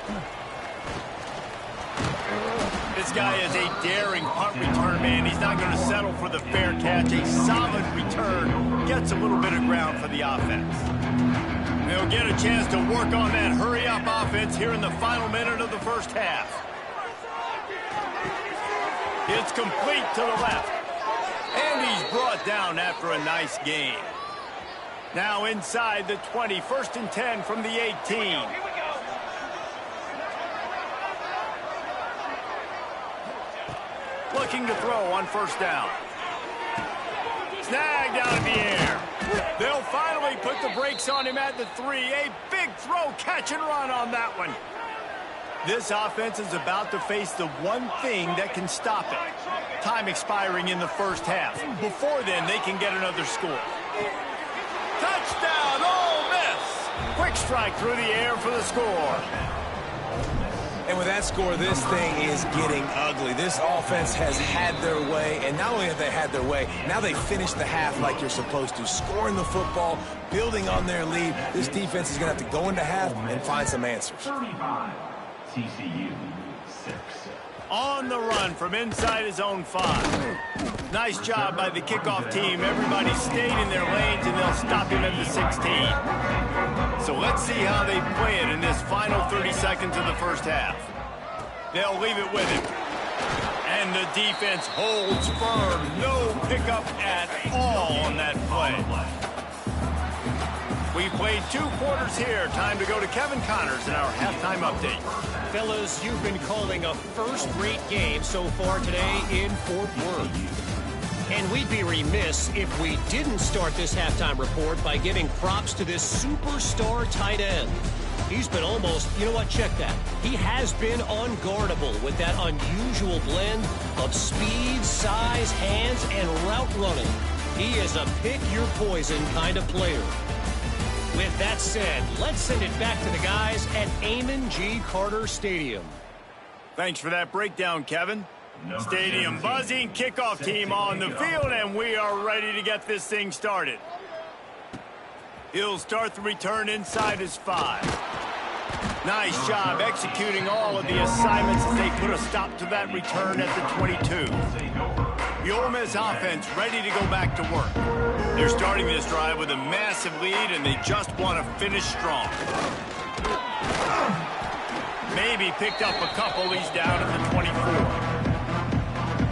This guy is a daring punt return man. He's not going to settle for the fair catch. A solid return gets a little bit of ground for the offense. They'll get a chance to work on that hurry-up offense here in the final minute of the first half. It's complete to the left. And he's brought down after a nice gain. Now inside the 20, 1st and 10 from the 18. Looking to throw on first down. Snagged out of the air. They'll finally put the brakes on him at the 3. A big throw, catch and run on that one. This offense is about to face the one thing that can stop it. Time expiring in the first half. Before then, they can get another score. Touchdown, Ole Miss! Quick strike through the air for the score. And with that score, this thing is getting ugly. This offense has had their way, and not only have they had their way, now they finish the half like you're supposed to, scoring the football, building on their lead. This defense is going to have to go into half and find some answers. 35, TCU 6. On the run from inside his own 5. Nice job by the kickoff team. Everybody stayed in their lanes, and they'll stop him at the 16. So let's see how they play it in this final 30 seconds of the first half. They'll leave it with him. And the defense holds firm. No pickup at all on that play. We played 2 quarters here. Time to go to Kevin Connors in our halftime update. Fellas, you've been calling a first-rate game so far today in Fort Worth. And we'd be remiss if we didn't start this halftime report by giving props to this superstar tight end. He's been almost, you know what, check that. He has been unguardable with that unusual blend of speed, size, hands, and route running. He is a pick-your-poison kind of player. With that said, let's send it back to the guys at Amon G. Carter Stadium. Thanks for that breakdown, Kevin. Stadium buzzing, kickoff team on the field, and we are ready to get this thing started. He'll start the return inside his 5. Nice job executing all of the assignments as they put a stop to that return at the 22. The Ole Miss offense ready to go back to work. They're starting this drive with a massive lead, and they just want to finish strong. Maybe picked up a couple. He's down at the 24.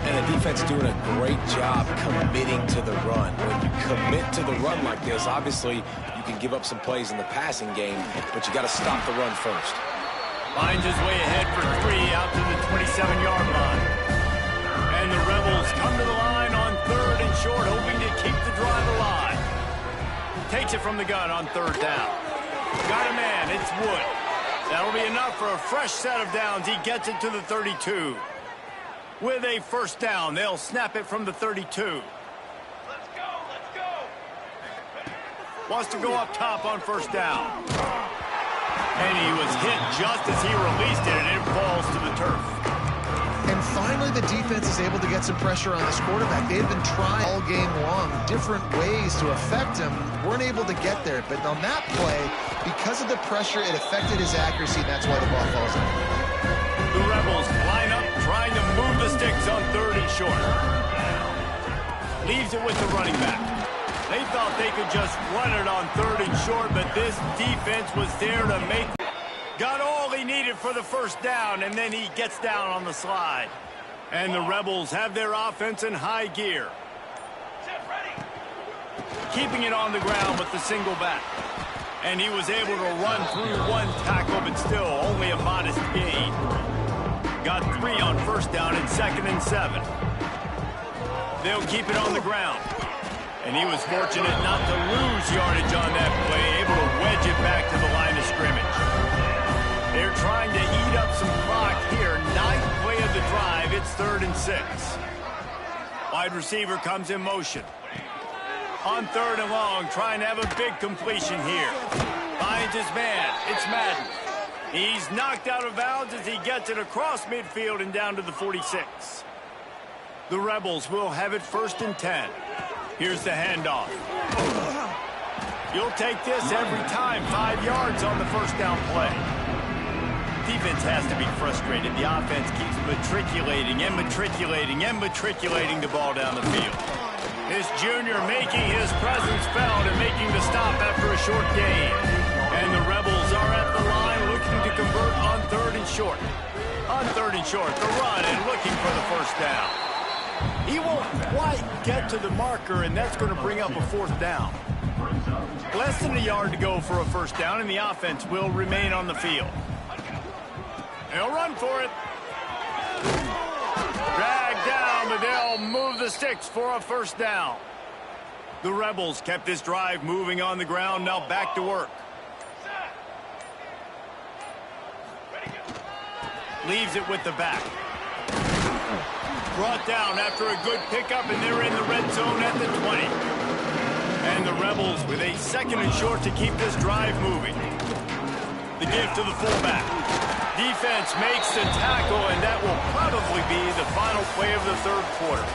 And the defense doing a great job committing to the run. When you commit to the run like this, obviously you can give up some plays in the passing game, but you got to stop the run first. Finds his way ahead for 3 out to the 27-yard line. And the Rebels come to the line on 3rd and short, hoping to keep the drive alive. Takes it from the gun on 3rd down. Got a man, it's Wood. That'll be enough for a fresh set of downs. He gets it to the 32. With a first down, they'll snap it from the 32. Let's go, let's go. Wants to go up top on first down. And he was hit just as he released it, and it falls to the turf. And finally the defense is able to get some pressure on this quarterback. They had been trying all game long, different ways to affect him. Weren't able to get there. But on that play, because of the pressure, it affected his accuracy, and that's why the ball falls out. The Rebels line up, trying to move the sticks on 3rd and short. Leaves it with the running back. They thought they could just run it on 3rd and short, but this defense was there to make it. Got all he needed for the first down, and then he gets down on the slide. And the Rebels have their offense in high gear. Keeping it on the ground with the single back. And he was able to run through one tackle, but still only a modest gain. Got 3 on first down and 2nd and 7. They'll keep it on the ground. And he was fortunate not to lose yardage on that play, able to wedge it back to the line of scrimmage. They're trying to eat up some clock here. 9th play of the drive. It's 3rd and 6. Wide receiver comes in motion. On 3rd and long, trying to have a big completion here. Finds his man. It's Madden. He's knocked out of bounds as he gets it across midfield and down to the 46. The Rebels will have it 1st and 10. Here's the handoff. You'll take this every time. 5 yards on the first down play. Defense has to be frustrated. The offense keeps matriculating and matriculating and matriculating the ball down the field. This junior making his presence felt and making the stop after a short gain. And the Rebels are at the line looking to convert on 3rd and short. On 3rd and short, the run and looking for the first down. He won't quite get to the marker, and that's going to bring up a 4th down. Less than a yard to go for a first down, and the offense will remain on the field. They'll run for it. Dragged down, but they'll move the sticks for a first down. The Rebels kept this drive moving on the ground, now back to work. Leaves it with the back. Brought down after a good pickup, and they're in the red zone at the 20. And the Rebels with a 2nd and short to keep this drive moving. The give to the fullback. Defense makes the tackle, and that will probably be the final play of the 3rd quarter.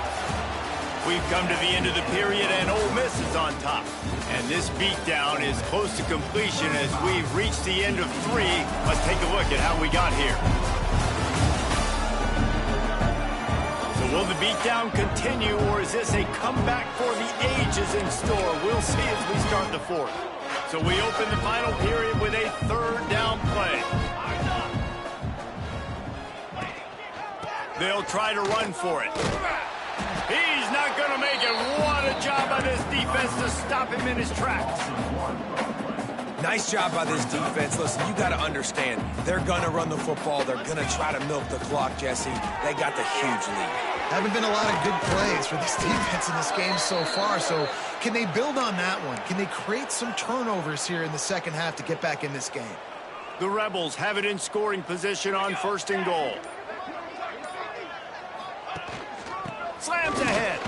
We've come to the end of the period, and Ole Miss is on top. And this beatdown is close to completion as we've reached the end of 3. Let's take a look at how we got here. So will the beatdown continue, or is this a comeback for the ages in store? We'll see as we start the 4th. So we open the final period with a 3rd down play. They'll try to run for it. He's not going to make it. What a job by this defense to stop him in his tracks. Nice job by this defense. Listen, you got to understand, they're going to run the football. They're going to try to milk the clock, Jesse. They got the huge lead. Haven't been a lot of good plays for this defense in this game so far, so can they build on that one? Can they create some turnovers here in the second half to get back in this game? The Rebels have it in scoring position on 1st and goal. Slams ahead.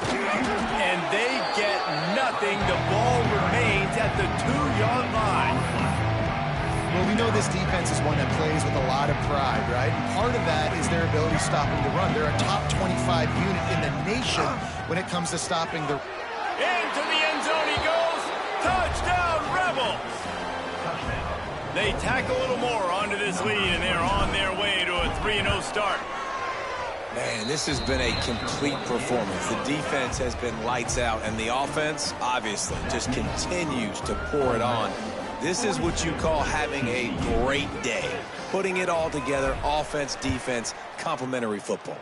And they get nothing. The ball remains at the 2-yard line. Well, we know this defense is one that plays with a lot of pride, right? And part of that is their ability stopping the run. They're a top 25 unit in the nation when it comes to stopping the... Into the end zone he goes. Touchdown, Rebels. They tack a little more onto this lead, and they're on their way to a 3-0 start. Man, this has been a complete performance. The defense has been lights out, and the offense, obviously, just continues to pour it on. This is what you call having a great day. Putting it all together, offense, defense, complementary football.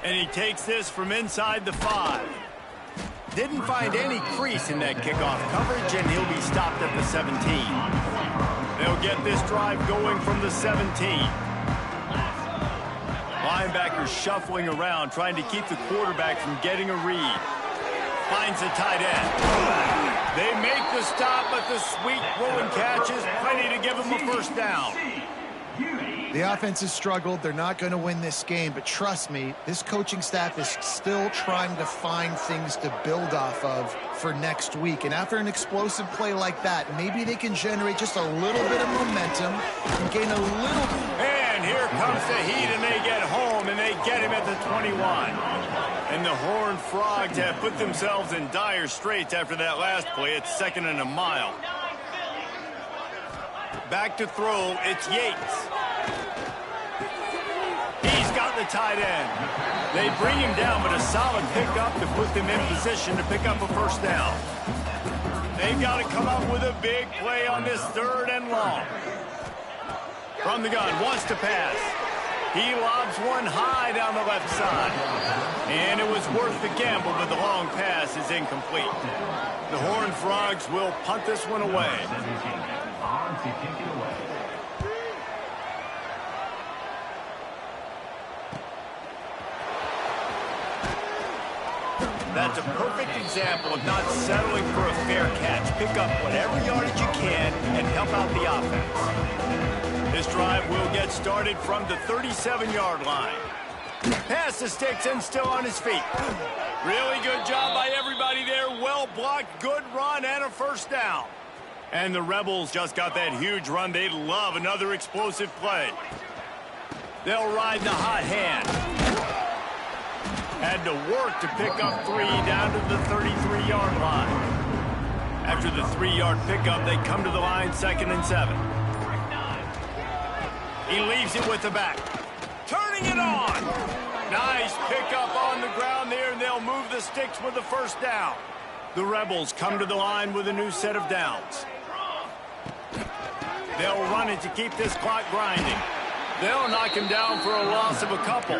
And he takes this from inside the 5. Didn't find any crease in that kickoff coverage, and he'll be stopped at the 17. They'll get this drive going from the 17. Linebackers shuffling around, trying to keep the quarterback from getting a read. Finds the tight end. They make the stop, but the sweet rolling catch is plenty to give them a first down. The offense has struggled. They're not going to win this game, but trust me, this coaching staff is still trying to find things to build off of for next week. And after an explosive play like that, maybe they can generate just a little bit of momentum and gain a little... And here comes the heat, and they get home, and they get him at the 21. And the Horned Frogs have put themselves in dire straits after that last play. It's 2nd and a mile. Back to throw, it's Yates. He's got the tight end. They bring him down, but a solid pickup to put them in position to pick up a first down. They've got to come up with a big play on this 3rd and long. From the gun, wants to pass. He lobs one high down the left side. And it was worth the gamble, but the long pass is incomplete. The Horned Frogs will punt this one away. That's a perfect example of not settling for a fair catch. Pick up whatever yardage you can and help out the offense. This drive will get started from the 37-yard line. Pass the sticks and still on his feet. Really good job by everybody there. Well blocked, good run, and a first down. And the Rebels just got that huge run. They'd love another explosive play. They'll ride the hot hand. Had to work to pick up 3 down to the 33-yard line. After the 3-yard pickup, they come to the line 2nd and 7. He leaves it with the back. Turning it on. Nice pickup on the ground there, and they'll move the sticks with the first down. The Rebels come to the line with a new set of downs. They'll run it to keep this clock grinding. They'll knock him down for a loss of a couple.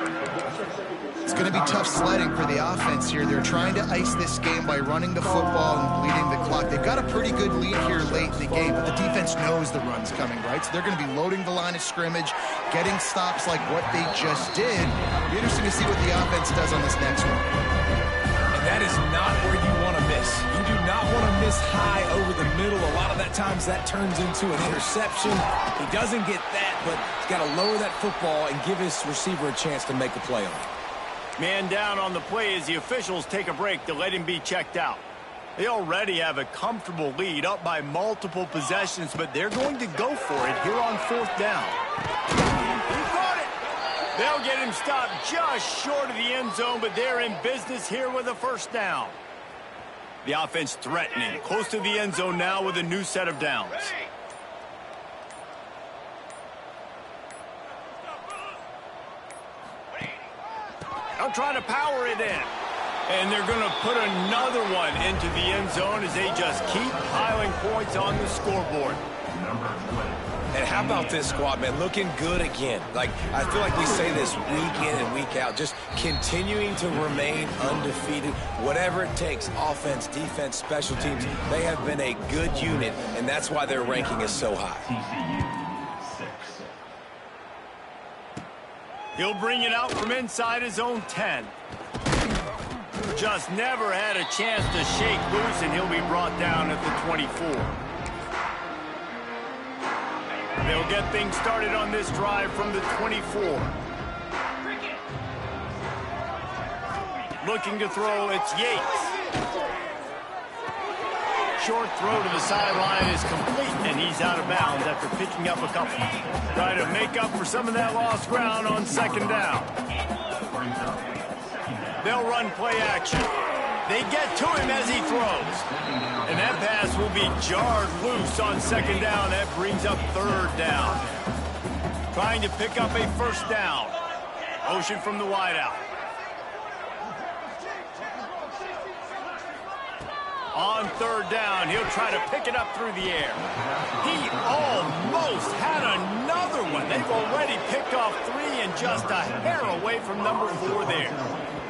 It's going to be tough sledding for the offense here. They're trying to ice this game by running the football and bleeding the clock. They've got a pretty good lead here late in the game, but the defense knows the run's coming, right? So they're going to be loading the line of scrimmage, getting stops like what they just did. It'll be interesting to see what the offense does on this next one. And that is not where you want to miss. You do not want to miss high over the middle. A lot of that times that turns into an interception. He doesn't get that, but he's got to lower that football and give his receiver a chance to make a play on it. Man down on the play as the officials take a break to let him be checked out. They already have a comfortable lead, up by multiple possessions, but they're going to go for it here on 4th down. He caught it! They'll get him stopped just short of the end zone, but they're in business here with a first down. The offense threatening, close to the end zone now with a new set of downs. They'll try to power it in. And they're going to put another one into the end zone as they just keep piling points on the scoreboard. And how about this squad, man? Looking good again. Like, I feel like we say this week in and week out, just continuing to remain undefeated. Whatever it takes, offense, defense, special teams, they have been a good unit, and that's why their ranking is so high. He'll bring it out from inside his own 10. Just never had a chance to shake loose, and he'll be brought down at the 24. They'll get things started on this drive from the 24. Looking to throw, it's Yates. Short throw to the sideline is complete, and he's out of bounds after picking up a couple. Try to make up for some of that lost ground on 2nd down. They'll run play action. They get to him as he throws. And that pass will be jarred loose on 2nd down. That brings up 3rd down. Trying to pick up a first down. Motion from the wideout. On 3rd down, he'll try to pick it up through the air. He almost had another one. They've already picked off 3 and just a hair away from number 4 there.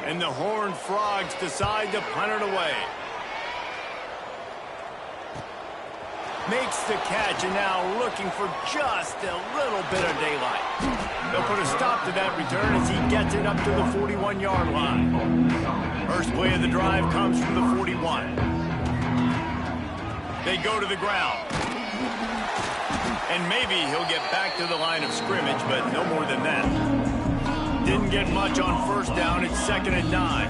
And the Horned Frogs decide to punt it away. Makes the catch, and now looking for just a little bit of daylight. They'll put a stop to that return as he gets it up to the 41-yard line. First play of the drive comes from the 41. They go to the ground. And maybe he'll get back to the line of scrimmage, but no more than that. Didn't get much on 1st down. It's 2nd and 9.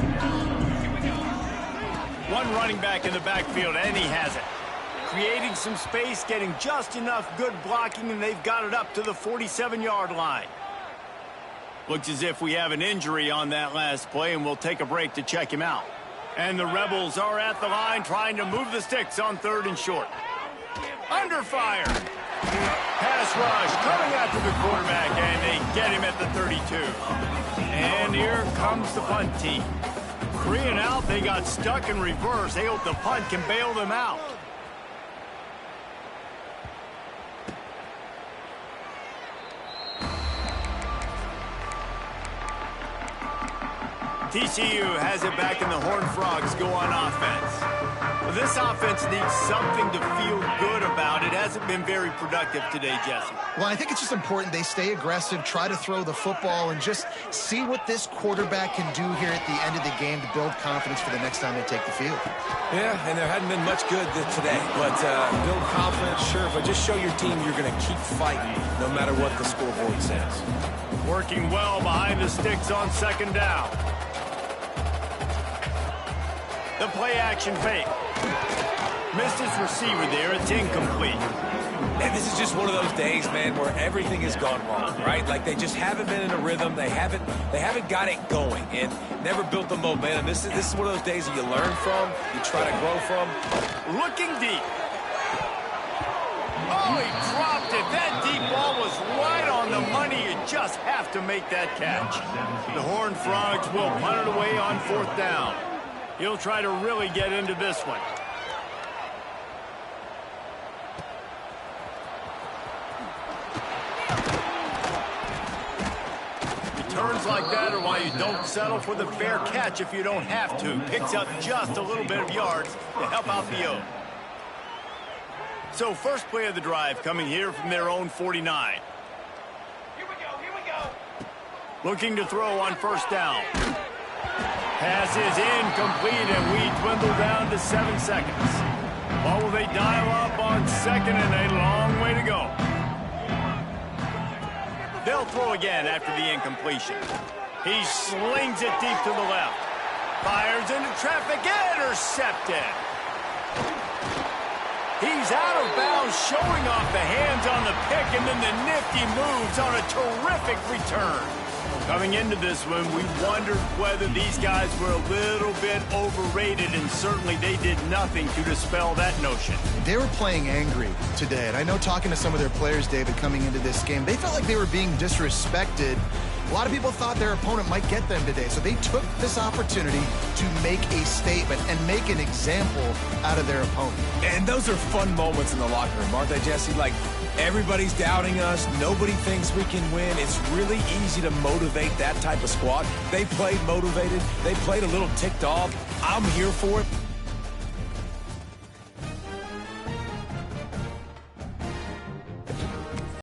One running back in the backfield, and he has it. Creating some space, getting just enough good blocking, and they've got it up to the 47-yard line. Looks as if we have an injury on that last play, and we'll take a break to check him out. And the Rebels are at the line trying to move the sticks on 3rd and short. Under fire. Pass rush coming after the quarterback, and they get him at the 32. And here comes the punt team. 3 and out, they got stuck in reverse. They hope the punt can bail them out. TCU has it back, and the Horned Frogs go on offense. This offense needs something to feel good about. It hasn't been very productive today, Jesse. Well, I think it's just important they stay aggressive, try to throw the football, and just see what this quarterback can do here at the end of the game to build confidence for the next time they take the field. Yeah, and there hadn't been much good today, but build confidence, sure, but just show your team you're going to keep fighting no matter what the scoreboard says. Working well behind the sticks on 2nd down. The play-action fake. Missed his receiver there. It's incomplete. And this is just one of those days, man, where everything has gone wrong, right? Like they just haven't been in a rhythm. They haven't got it going and never built the momentum. This is one of those days that you learn from, you try to grow from. Looking deep. Oh, he dropped it. That deep ball was right on the money. You just have to make that catch. The Horned Frogs will punt it away on 4th down. He'll try to really get into this one. Returns like that are why you don't settle for the fair catch if you don't have to. Picks up just a little bit of yards to help out the O. So first play of the drive coming here from their own 49. Here we go. Looking to throw on 1st down. Pass is incomplete, and we dwindle down to 7 seconds. Or will they dial up on 2nd and a long way to go? They'll throw again after the incompletion. He slings it deep to the left. Fires into traffic, intercepted. He's out of bounds, showing off the hands on the pick, and then the nifty moves on a terrific return. Coming into this one, we wondered whether these guys were a little bit overrated, and certainly they did nothing to dispel that notion. They were playing angry today, and I know talking to some of their players, David, coming into this game, they felt like they were being disrespected. A lot of people thought their opponent might get them today, so they took this opportunity to make a statement and make an example out of their opponent. And those are fun moments in the locker room, aren't they, Jesse? Like, everybody's doubting us. Nobody thinks we can win. It's really easy to motivate that type of squad. They played motivated. They played a little ticked off. I'm here for it.